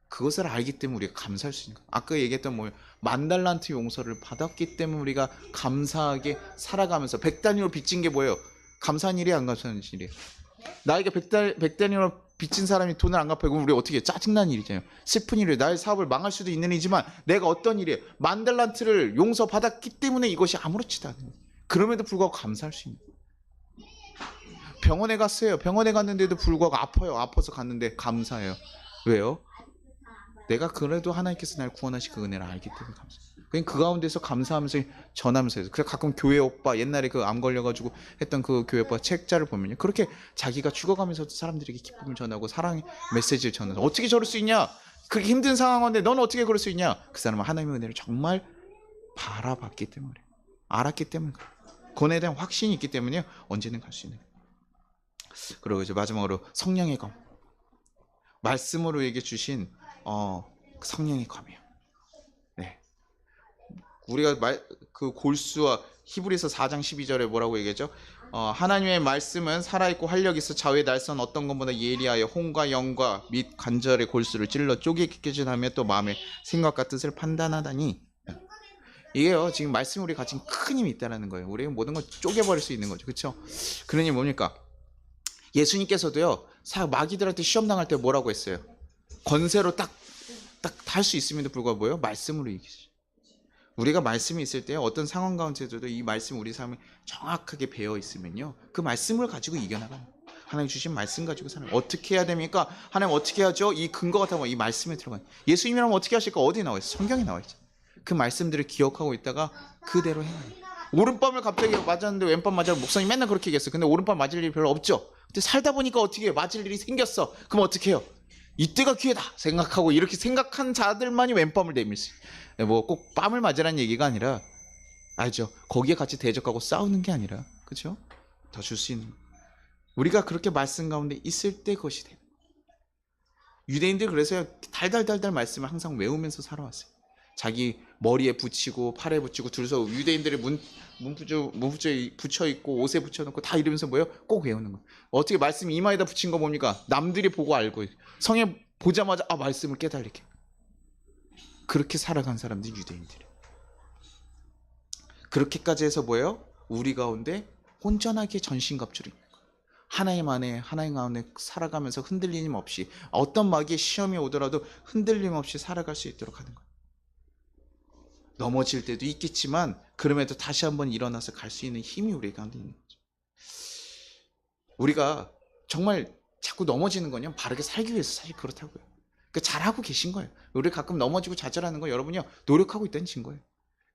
그것을 알기 때문에 우리가 감사할 수 있는 거예요. 아까 얘기했던 뭐예요? 10,000달란트 용서를 받았기 때문에 우리가 감사하게 살아가면서, 100단위로 빚진 게 뭐예요? 감사한 일이에요, 안 감사한 일이에요? 나에게 100단위로 빚진 사람이 돈을 안 갚아요. 그럼 우리 어떻게 해요? 짜증나는 일이잖아요. 슬픈 일이에요. 나의 사업을 망할 수도 있는 일이지만 내가 어떤 일이에요? 10,000달란트를 용서받았기 때문에 이것이 아무렇지도 않은 거예요. 그럼에도 불구하고 감사할 수 있는 거예요. 병원에 갔어요. 병원에 갔는데도 불구하고 아파요. 아파서 갔는데 감사해요. 왜요? 내가 그래도 하나님께서 날 구원하신 그 은혜를 알기 때문에 감사해요. 그냥 그 가운데서 감사하면서 전하면서 해서. 그래서 가끔 교회 오빠, 옛날에 그 암 걸려가지고 했던 그 교회 오빠 책자를 보면요, 그렇게 자기가 죽어가면서도 사람들에게 기쁨을 전하고 사랑의 메시지를 전하고. 어떻게 저럴 수 있냐? 그렇게 힘든 상황인데 넌 어떻게 그럴 수 있냐? 그 사람은 하나님의 은혜를 정말 바라봤기 때문에, 알았기 때문에, 그거에 대한 확신이 있기 때문에 언제든 갈 수 있는 거예요. 그리고 이제 마지막으로 성령의 검, 말씀으로 얘기해 주신 성령의 검이에요. 네. 우리가 그 골수와 히브리서 4장 12절에 뭐라고 얘기했죠? 하나님의 말씀은 살아있고 활력이 있어 좌우의 날선 어떤 것보다 예리하여 혼과 영과 및 관절의 골수를 찔러 쪼개게 깨진하며 또 마음의 생각과 뜻을 판단하다니. 이게요, 지금 말씀이 우리 가진 큰 힘이 있다는 거예요. 우리가 모든 걸 쪼개버릴 수 있는 거죠. 그렇죠? 그러니 뭡니까? 예수님께서도요, 마귀들한테 시험 당할 때 뭐라고 했어요? 권세로 딱 할 수 있음에도 불구하고 뭐예요? 말씀으로 이기죠. 우리가 말씀이 있을 때 어떤 상황 가운데서도 이 말씀 우리 삶에 정확하게 배어 있으면요, 그 말씀을 가지고 이겨나가요. 하나님 주신 말씀 가지고 살아요. 어떻게 해야 됩니까? 하나님 어떻게 해야죠? 이 근거가 다 이 말씀에 들어가요. 예수님이라면 어떻게 하실까? 어디에 나와 있어요? 성경에 나와 있죠. 그 말씀들을 기억하고 있다가 그대로 행해요. 오른밤을 갑자기 맞았는데 왼밤 맞아. 목사님 맨날 그렇게 얘기했어요. 근데 오른밤 맞을 일이 별로 없죠. 근데 살다 보니까 어떻게 해요? 맞을 일이 생겼어. 그럼 어떻게 해요? 이때가 기회다 생각하고 이렇게 생각한 자들만이 왼밤을 내밀 수 있어요. 뭐 꼭 뺨을 맞으라는 얘기가 아니라 알죠? 거기에 같이 대적하고 싸우는 게 아니라 그렇죠? 더 줄 수 있는 거. 우리가 그렇게 말씀 가운데 있을 때 그것이 돼요. 유대인들 그래서 달달달달 말씀을 항상 외우면서 살아왔어요. 자기 머리에 붙이고 팔에 붙이고 둘서 유대인들의 문부처에 붙여 있고 옷에 붙여놓고 다 이러면서 뭐예요? 꼭 외우는 거예요. 어떻게 말씀 이마에다 붙인 거 뭡니까? 남들이 보고 알고 성에 보자마자 말씀을 깨달게. 그렇게 살아간 사람들이 유대인들이에요. 그렇게까지 해서 뭐예요? 우리 가운데 온전하게 전신갑주를 입는 거예요. 하나님 안에 하나님 가운데 살아가면서 흔들림 없이 어떤 마귀의 시험이 오더라도 흔들림 없이 살아갈 수 있도록 하는 거예요. 넘어질 때도 있겠지만 그럼에도 다시 한번 일어나서 갈 수 있는 힘이 우리 가운데 있는 거죠. 우리가 정말 자꾸 넘어지는 거냐? 바르게 살기 위해서 사실 그렇다고요. 그러니까 잘하고 계신 거예요. 우리 가끔 넘어지고 좌절하는 거 여러분이요 노력하고 있다는 증거예요.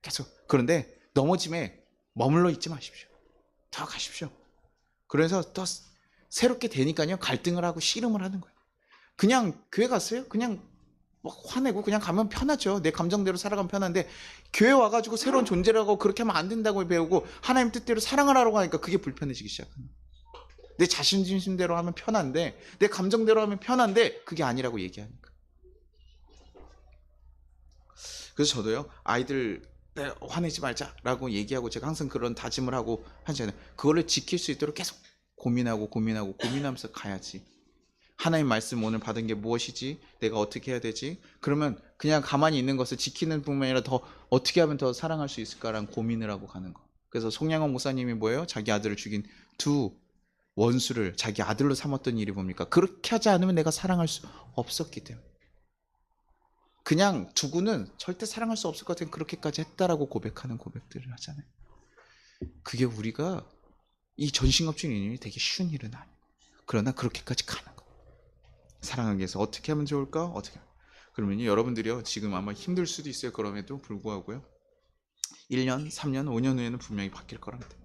계속. 그런데 넘어짐에 머물러 있지 마십시오. 더 가십시오. 그래서 더 새롭게 되니까요 갈등을 하고 씨름을 하는 거예요. 그냥 교회 갔어요? 그냥 막 화내고 그냥 가면 편하죠. 내 감정대로 살아가면 편한데 교회 와가지고 새로운 존재라고 그렇게 하면 안 된다고 배우고 하나님 뜻대로 사랑을 하라고 하니까 그게 불편해지기 시작합니다. 내 자신중심대로 하면 편한데 내 감정대로 하면 편한데 그게 아니라고 얘기하니까. 그래서 저도요 아이들 화내지 말자라고 얘기하고 제가 항상 그런 다짐을 하고 하잖아요. 그거를 지킬 수 있도록 계속 고민하면서 가야지. 하나님 말씀 오늘 받은 게 무엇이지? 내가 어떻게 해야 되지? 그러면 그냥 가만히 있는 것을 지키는 뿐만 아니라 더 어떻게 하면 더 사랑할 수 있을까라는 고민을 하고 가는 거. 그래서 송양원 목사님이 뭐예요? 자기 아들을 죽인 두 원수를 자기 아들로 삼았던 일이 뭡니까? 그렇게 하지 않으면 내가 사랑할 수 없었기 때문에. 그냥 두고는 절대 사랑할 수 없을 것 같은 그렇게까지 했다라고 고백하는 고백들을 하잖아요. 그게 우리가 이 전신갑주는 일이 되게 쉬운 일은 아니에요. 그러나 그렇게까지 가는 거예요. 사랑하기 위해서 어떻게 하면 좋을까? 그러면요 여러분들이요 지금 아마 힘들 수도 있어요. 그럼에도 불구하고요 1년, 3년, 5년 후에는 분명히 바뀔 거랍니다.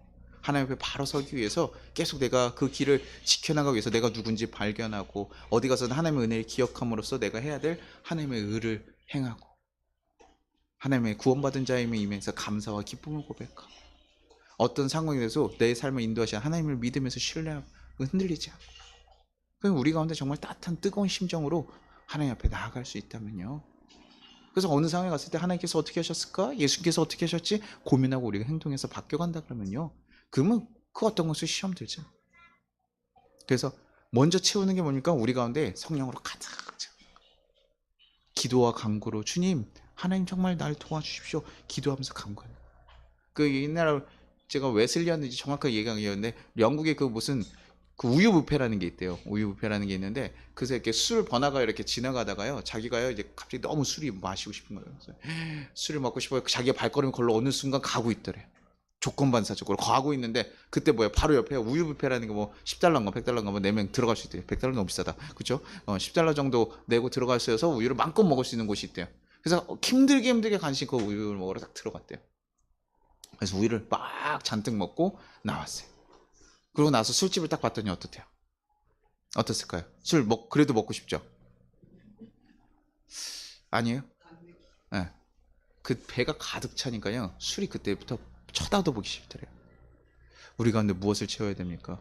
하나님 앞에 바로 서기 위해서 계속 내가 그 길을 지켜나가기 위해서 내가 누군지 발견하고 어디 가서든 하나님의 은혜를 기억함으로써 내가 해야 될 하나님의 의를 행하고 하나님의 구원받은 자임을 임해서 감사와 기쁨을 고백하고 어떤 상황에 대해서 내 삶을 인도하시는 하나님을 믿으면서 신뢰하고 흔들리지 않고 그럼 우리 가운데 정말 따뜻한 뜨거운 심정으로 하나님 앞에 나아갈 수 있다면요. 그래서 어느 상황에 갔을 때 하나님께서 어떻게 하셨을까? 예수님께서 어떻게 하셨지? 고민하고 우리가 행동해서 바뀌어간다 그러면요. 그러면 그 어떤 것을 시험 들죠. 그래서 먼저 채우는 게 뭡니까? 우리 가운데 성령으로 가득 채워. 기도와 간구로 주님 하나님 정말 날 도와주십시오. 기도하면서 간구해요. 그 옛날에 제가 웨슬리였는지 정확하게 얘기하는데 영국에 그 무슨 그 우유부패라는 게 있대요. 우유부패라는 게 있는데 그래서 이렇게 술 번화가 이렇게 지나가다가요 자기가요 이제 갑자기 너무 술이 마시고 싶은 거예요. 그래서 술을 먹고 싶어요. 자기가 발걸음이 걸러 어느 순간 가고 있더래요. 조건반사적으로 가고 있는데 그때 뭐야 바로 옆에 우유부패라는 게 뭐 10달러인가 100달러인가 뭐 내면 들어갈 수 있대요. 100달러 너무 비싸다. 그렇죠? 10달러 정도 내고 들어갈 수 있어서 우유를 마음껏 먹을 수 있는 곳이 있대요. 그래서 힘들게 간신히 그 우유를 먹으러 딱 들어갔대요. 그래서 우유를 막 잔뜩 먹고 나왔어요. 그러고 나서 술집을 딱 봤더니 어떻대요? 어떻을까요? 그래도 먹고 싶죠? 아니에요? 네. 그 배가 가득 차니까요 술이 그때부터 쳐다도 보기 싫더래요. 우리 가운데 무엇을 채워야 됩니까?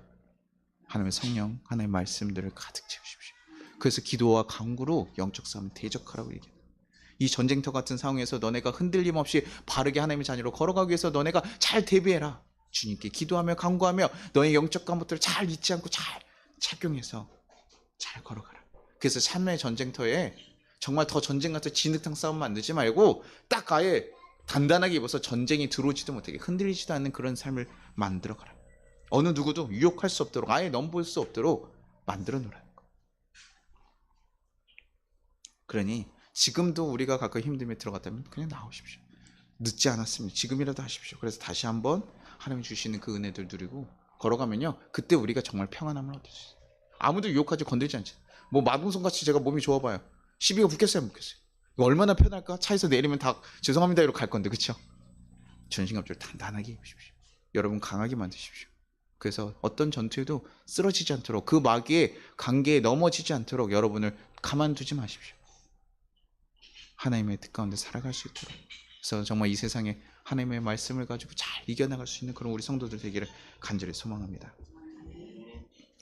하나님의 성령, 하나님의 말씀들을 가득 채우십시오. 그래서 기도와 간구로 영적 싸움을 대적하라고 얘기해요. 이 전쟁터 같은 상황에서 너네가 흔들림 없이 바르게 하나님의 자녀로 걸어가기 위해서 너네가 잘 대비해라. 주님께 기도하며 간구하며 너의 영적 감부터를 잘 잊지 않고 잘 착용해서 잘 걸어가라. 그래서 삶의 전쟁터에 정말 더 전쟁 같은 진흙탕 싸움 만들지 말고 딱 아예 단단하게 입어서 전쟁이 들어오지도 못하게 흔들리지도 않는 그런 삶을 만들어가라. 어느 누구도 유혹할 수 없도록 아예 넘볼 수 없도록 만들어 놓으라는 거. 그러니 지금도 우리가 가끔 힘듦에 들어갔다면 그냥 나오십시오. 늦지 않았습니다. 지금이라도 하십시오. 그래서 다시 한번 하나님이 주시는 그 은혜들 누리고 걸어가면요 그때 우리가 정말 평안함을 얻을 수 있어요. 아무도 유혹하지 건들지 않죠. 뭐 마동석같이 제가 몸이 좋아봐요. 시비가 붙겠어요, 안 붙겠어요? 이거 얼마나 편할까? 차에서 내리면 다 죄송합니다 이러고 갈 건데, 그렇죠? 전신갑주를 단단하게 입으십시오. 여러분 강하게 만드십시오. 그래서 어떤 전투에도 쓰러지지 않도록, 그 마귀의 관계에 넘어지지 않도록 여러분을 가만두지 마십시오. 하나님의 뜻 가운데 살아갈 수 있도록. 그래서 정말 이 세상에 하나님의 말씀을 가지고 잘 이겨나갈 수 있는 그런 우리 성도들 되기를 간절히 소망합니다.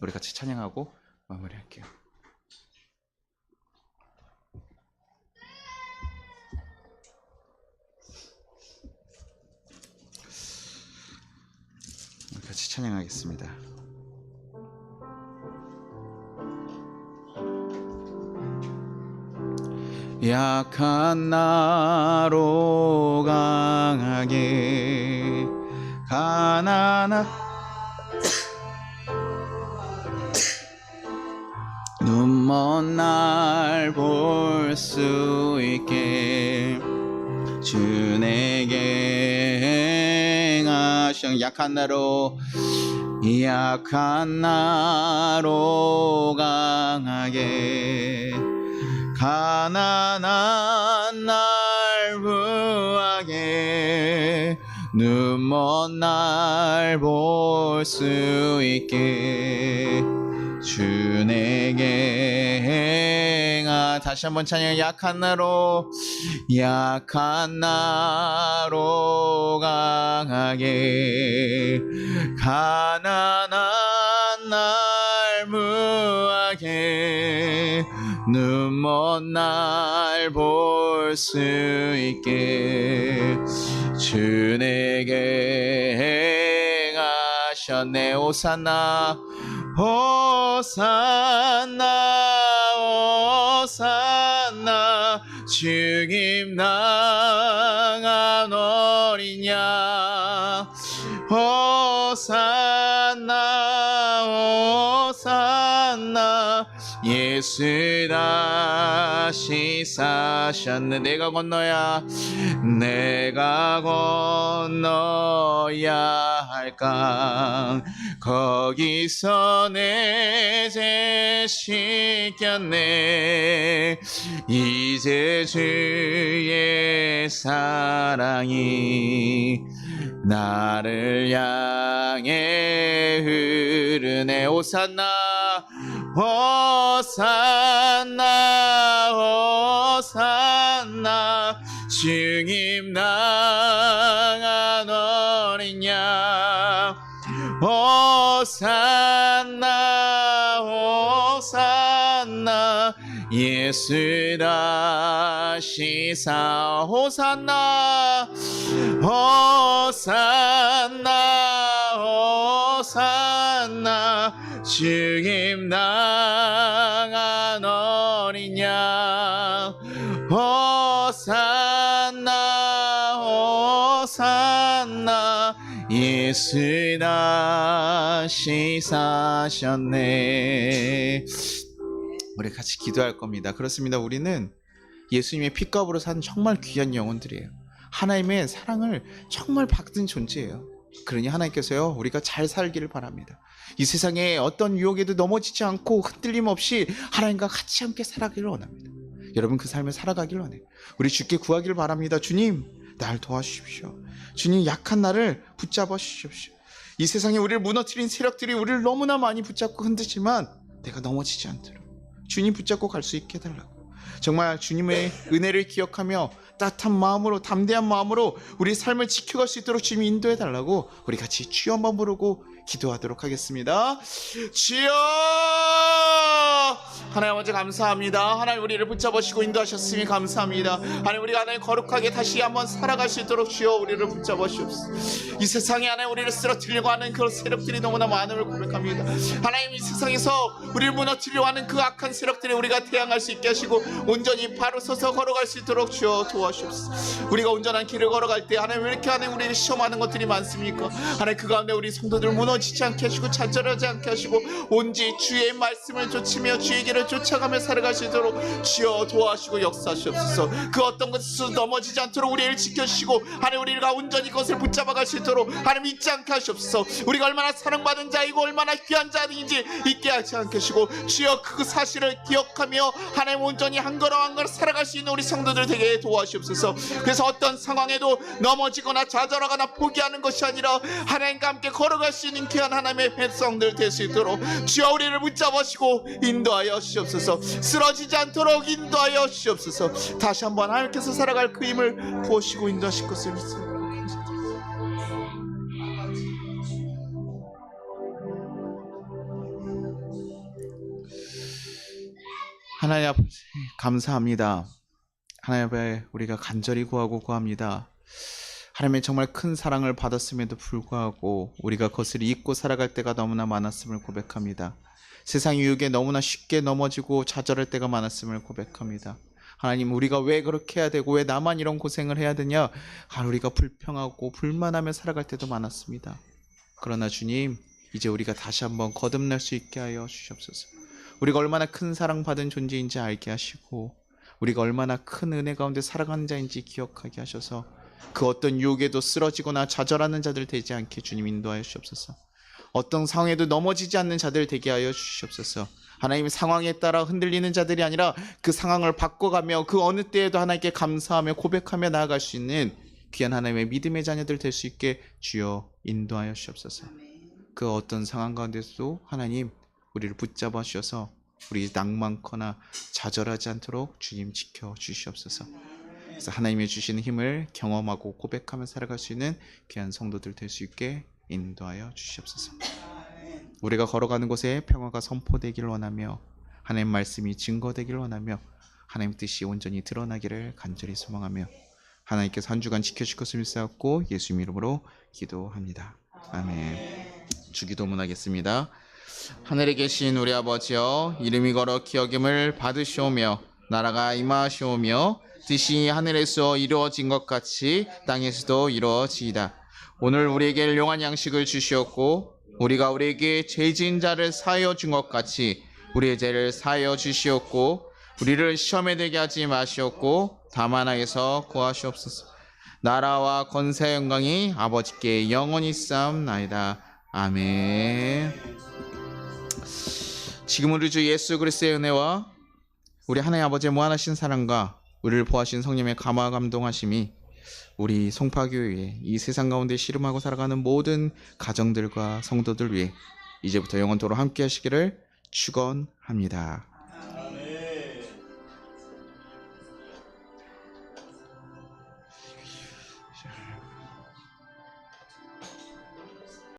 우리 같이 찬양하고 마무리할게요. 우리 같이 찬양하겠습니다. 약한 나로 강하게 가난한 눈먼 날 볼 수 있게 주 내게 행하신 약한 나로 강하게 가난한 날 부하게 눈먼 날 볼 수 있게 주 내게 다시 한번 찬양. 약한 나로 강하게 가난한 날 무하게 눈먼 날 볼 수 있게 주 내게 행하셨네. 오산나 주님 당한 어린 양 호산나 예수 다시 사셨네. 내가 건너야 할까 거기서 내 죄 씻겼네. 이제 주의 사랑이 나를 향해 흐르네. 호산나 주님 당한 어린 양 호산나 예수 다시 호산나 주님 당한 어린 양 호산나 예수 다시 사셨네. 우리 같이 기도할 겁니다. 그렇습니다. 우리는 예수님의 피값으로 산 정말 귀한 영혼들이에요. 하나님의 사랑을 정말 받은 존재예요. 그러니 하나님께서요, 우리가 잘 살기를 바랍니다. 이 세상에 어떤 유혹에도 넘어지지 않고 흔들림 없이 하나님과 같이 함께 살아가기를 원합니다. 여러분 그 삶을 살아가기를 원해요. 우리 주께 구하기를 바랍니다. 주님, 날 도와주십시오. 주님, 약한 나를 붙잡아 주십시오. 이 세상에 우리를 무너뜨린 세력들이 우리를 너무나 많이 붙잡고 흔들지만 내가 넘어지지 않도록 주님 붙잡고 갈 수 있게 해달라고. 정말 주님의 은혜를 기억하며 따뜻한 마음으로, 담대한 마음으로 우리 삶을 지켜갈 수 있도록 주님 인도해 달라고 우리 같이 주여 한번 부르고 기도하도록 하겠습니다. 주여! 하나님 아버지 감사합니다. 하나님 우리를 붙잡으시고 인도하셨으니 감사합니다. 하나님 우리가 하나님 거룩하게 다시 한번 살아갈 수 있도록 주여 우리를 붙잡으시옵소서. 이 세상에 하나님 우리를 쓰러뜨리려고 하는 그런 세력들이 너무나 많음을 고백합니다. 하나님 이 세상에서 우리를 무너뜨리려고 하는 그 악한 세력들이 우리가 대항할 수 있게 하시고 온전히 바로 서서 걸어갈 수 있도록 주여 도와주옵소서. 우리가 온전한 길을 걸어갈 때 하나님 왜 이렇게 하나님 우리를 시험하는 것들이 많습니까? 하나님 그 가운데 우리 성도들 무너지지 않게 하시고 좌절하지 않게 하시고 온지 주의 말씀을 좇으며 주의 길을 말씀대로 쫓아가며 살아갈 수 있도록 주여 도와주시고 역사하시옵소서. 그 어떤 것에서 넘어지지 않도록 우리를 지켜주시고 하나님 우리가 온전히 그것을 붙잡아갈 수 있도록 하나님 잊지 않게 하시옵소서. 우리가 얼마나 사랑받은 자이고 얼마나 귀한 자인지 잊게 하지 않게 하시고 주여 그 사실을 기억하며 하나님 온전히 한 걸음 한 걸음 살아갈 수 있는 우리 성도들 되게 도와주옵소서. 그래서 어떤 상황에도 넘어지거나 좌절하거나 포기하는 것이 아니라 하나님과 함께 걸어갈 수 있는 귀한 하나님의 백성들 될 수 있도록 주여 우리를 붙잡으시고 인도하여 주시옵소서. 쓰러지지 않도록 인도하여 주시옵소서. 다시 한번 하나님께서 살아갈 그 힘을 부으시고 인도하실 것을 믿습니다. 하나님 아버지 감사합니다. 하나님 앞에 우리가 간절히 구하고 구합니다. 하나님의 정말 큰 사랑을 받았음에도 불구하고 우리가 그것을 잊고 살아갈 때가 너무나 많았음을 고백합니다. 세상 유혹에 너무나 쉽게 넘어지고 좌절할 때가 많았음을 고백합니다. 하나님 우리가 왜 그렇게 해야 되고 왜 나만 이런 고생을 해야 되냐, 우리가 불평하고 불만하며 살아갈 때도 많았습니다. 그러나 주님 이제 우리가 다시 한번 거듭날 수 있게 하여 주시옵소서. 우리가 얼마나 큰 사랑받은 존재인지 알게 하시고 우리가 얼마나 큰 은혜 가운데 살아가는 자인지 기억하게 하셔서 그 어떤 유혹에도 쓰러지거나 좌절하는 자들 되지 않게 주님 인도하여 주시옵소서. 어떤 상황에도 넘어지지 않는 자들 되게 하여 주시옵소서. 하나님의 상황에 따라 흔들리는 자들이 아니라 그 상황을 바꿔가며 그 어느 때에도 하나님께 감사하며 고백하며 나아갈 수 있는 귀한 하나님의 믿음의 자녀들 될 수 있게 주여 인도하여 주시옵소서. 그 어떤 상황 가운데서도 하나님 우리를 붙잡아 주셔서 우리 낭만거나 좌절하지 않도록 주님 지켜 주시옵소서. 그래서 하나님이 주시는 힘을 경험하고 고백하며 살아갈 수 있는 귀한 성도들 될 수 있게 인도하여 주시옵소서. 우리가 걸어가는 곳에 평화가 선포되기를 원하며 하나님 말씀이 증거되기를 원하며 하나님 뜻이 온전히 드러나기를 간절히 소망하며 하나님께서 한 주간 지켜주실 것을 믿사옵고 예수님 이름으로 기도합니다. 아멘. 주기도문 하겠습니다. 하늘에 계신 우리 아버지여, 이름이 걸어 기억임을 받으시오며 나라가 임하시오며 뜻이 하늘에서 이루어진 것 같이 땅에서도 이루어지이다. 오늘 우리에게 일용할 양식을 주시었고 우리가 우리에게 죄 지은 자를 사하여 준 것 같이 우리의 죄를 사하여 주시었고 우리를 시험에 들게 하지 마시었고 다만 하에서 구하시옵소서. 나라와 권세 영광이 아버지께 영원히 쌓옵나이다. 아멘. 지금 우리 주 예수 그리스도의 은혜와 우리 하나님 아버지의 무한하신 사랑과 우리를 보호하신 성령의 감화 감동하심이 우리 송파교회에 이 세상 가운데 씨름하고 살아가는 모든 가정들과 성도들 위해 이제부터 영원토록 함께 하시기를 축원합니다.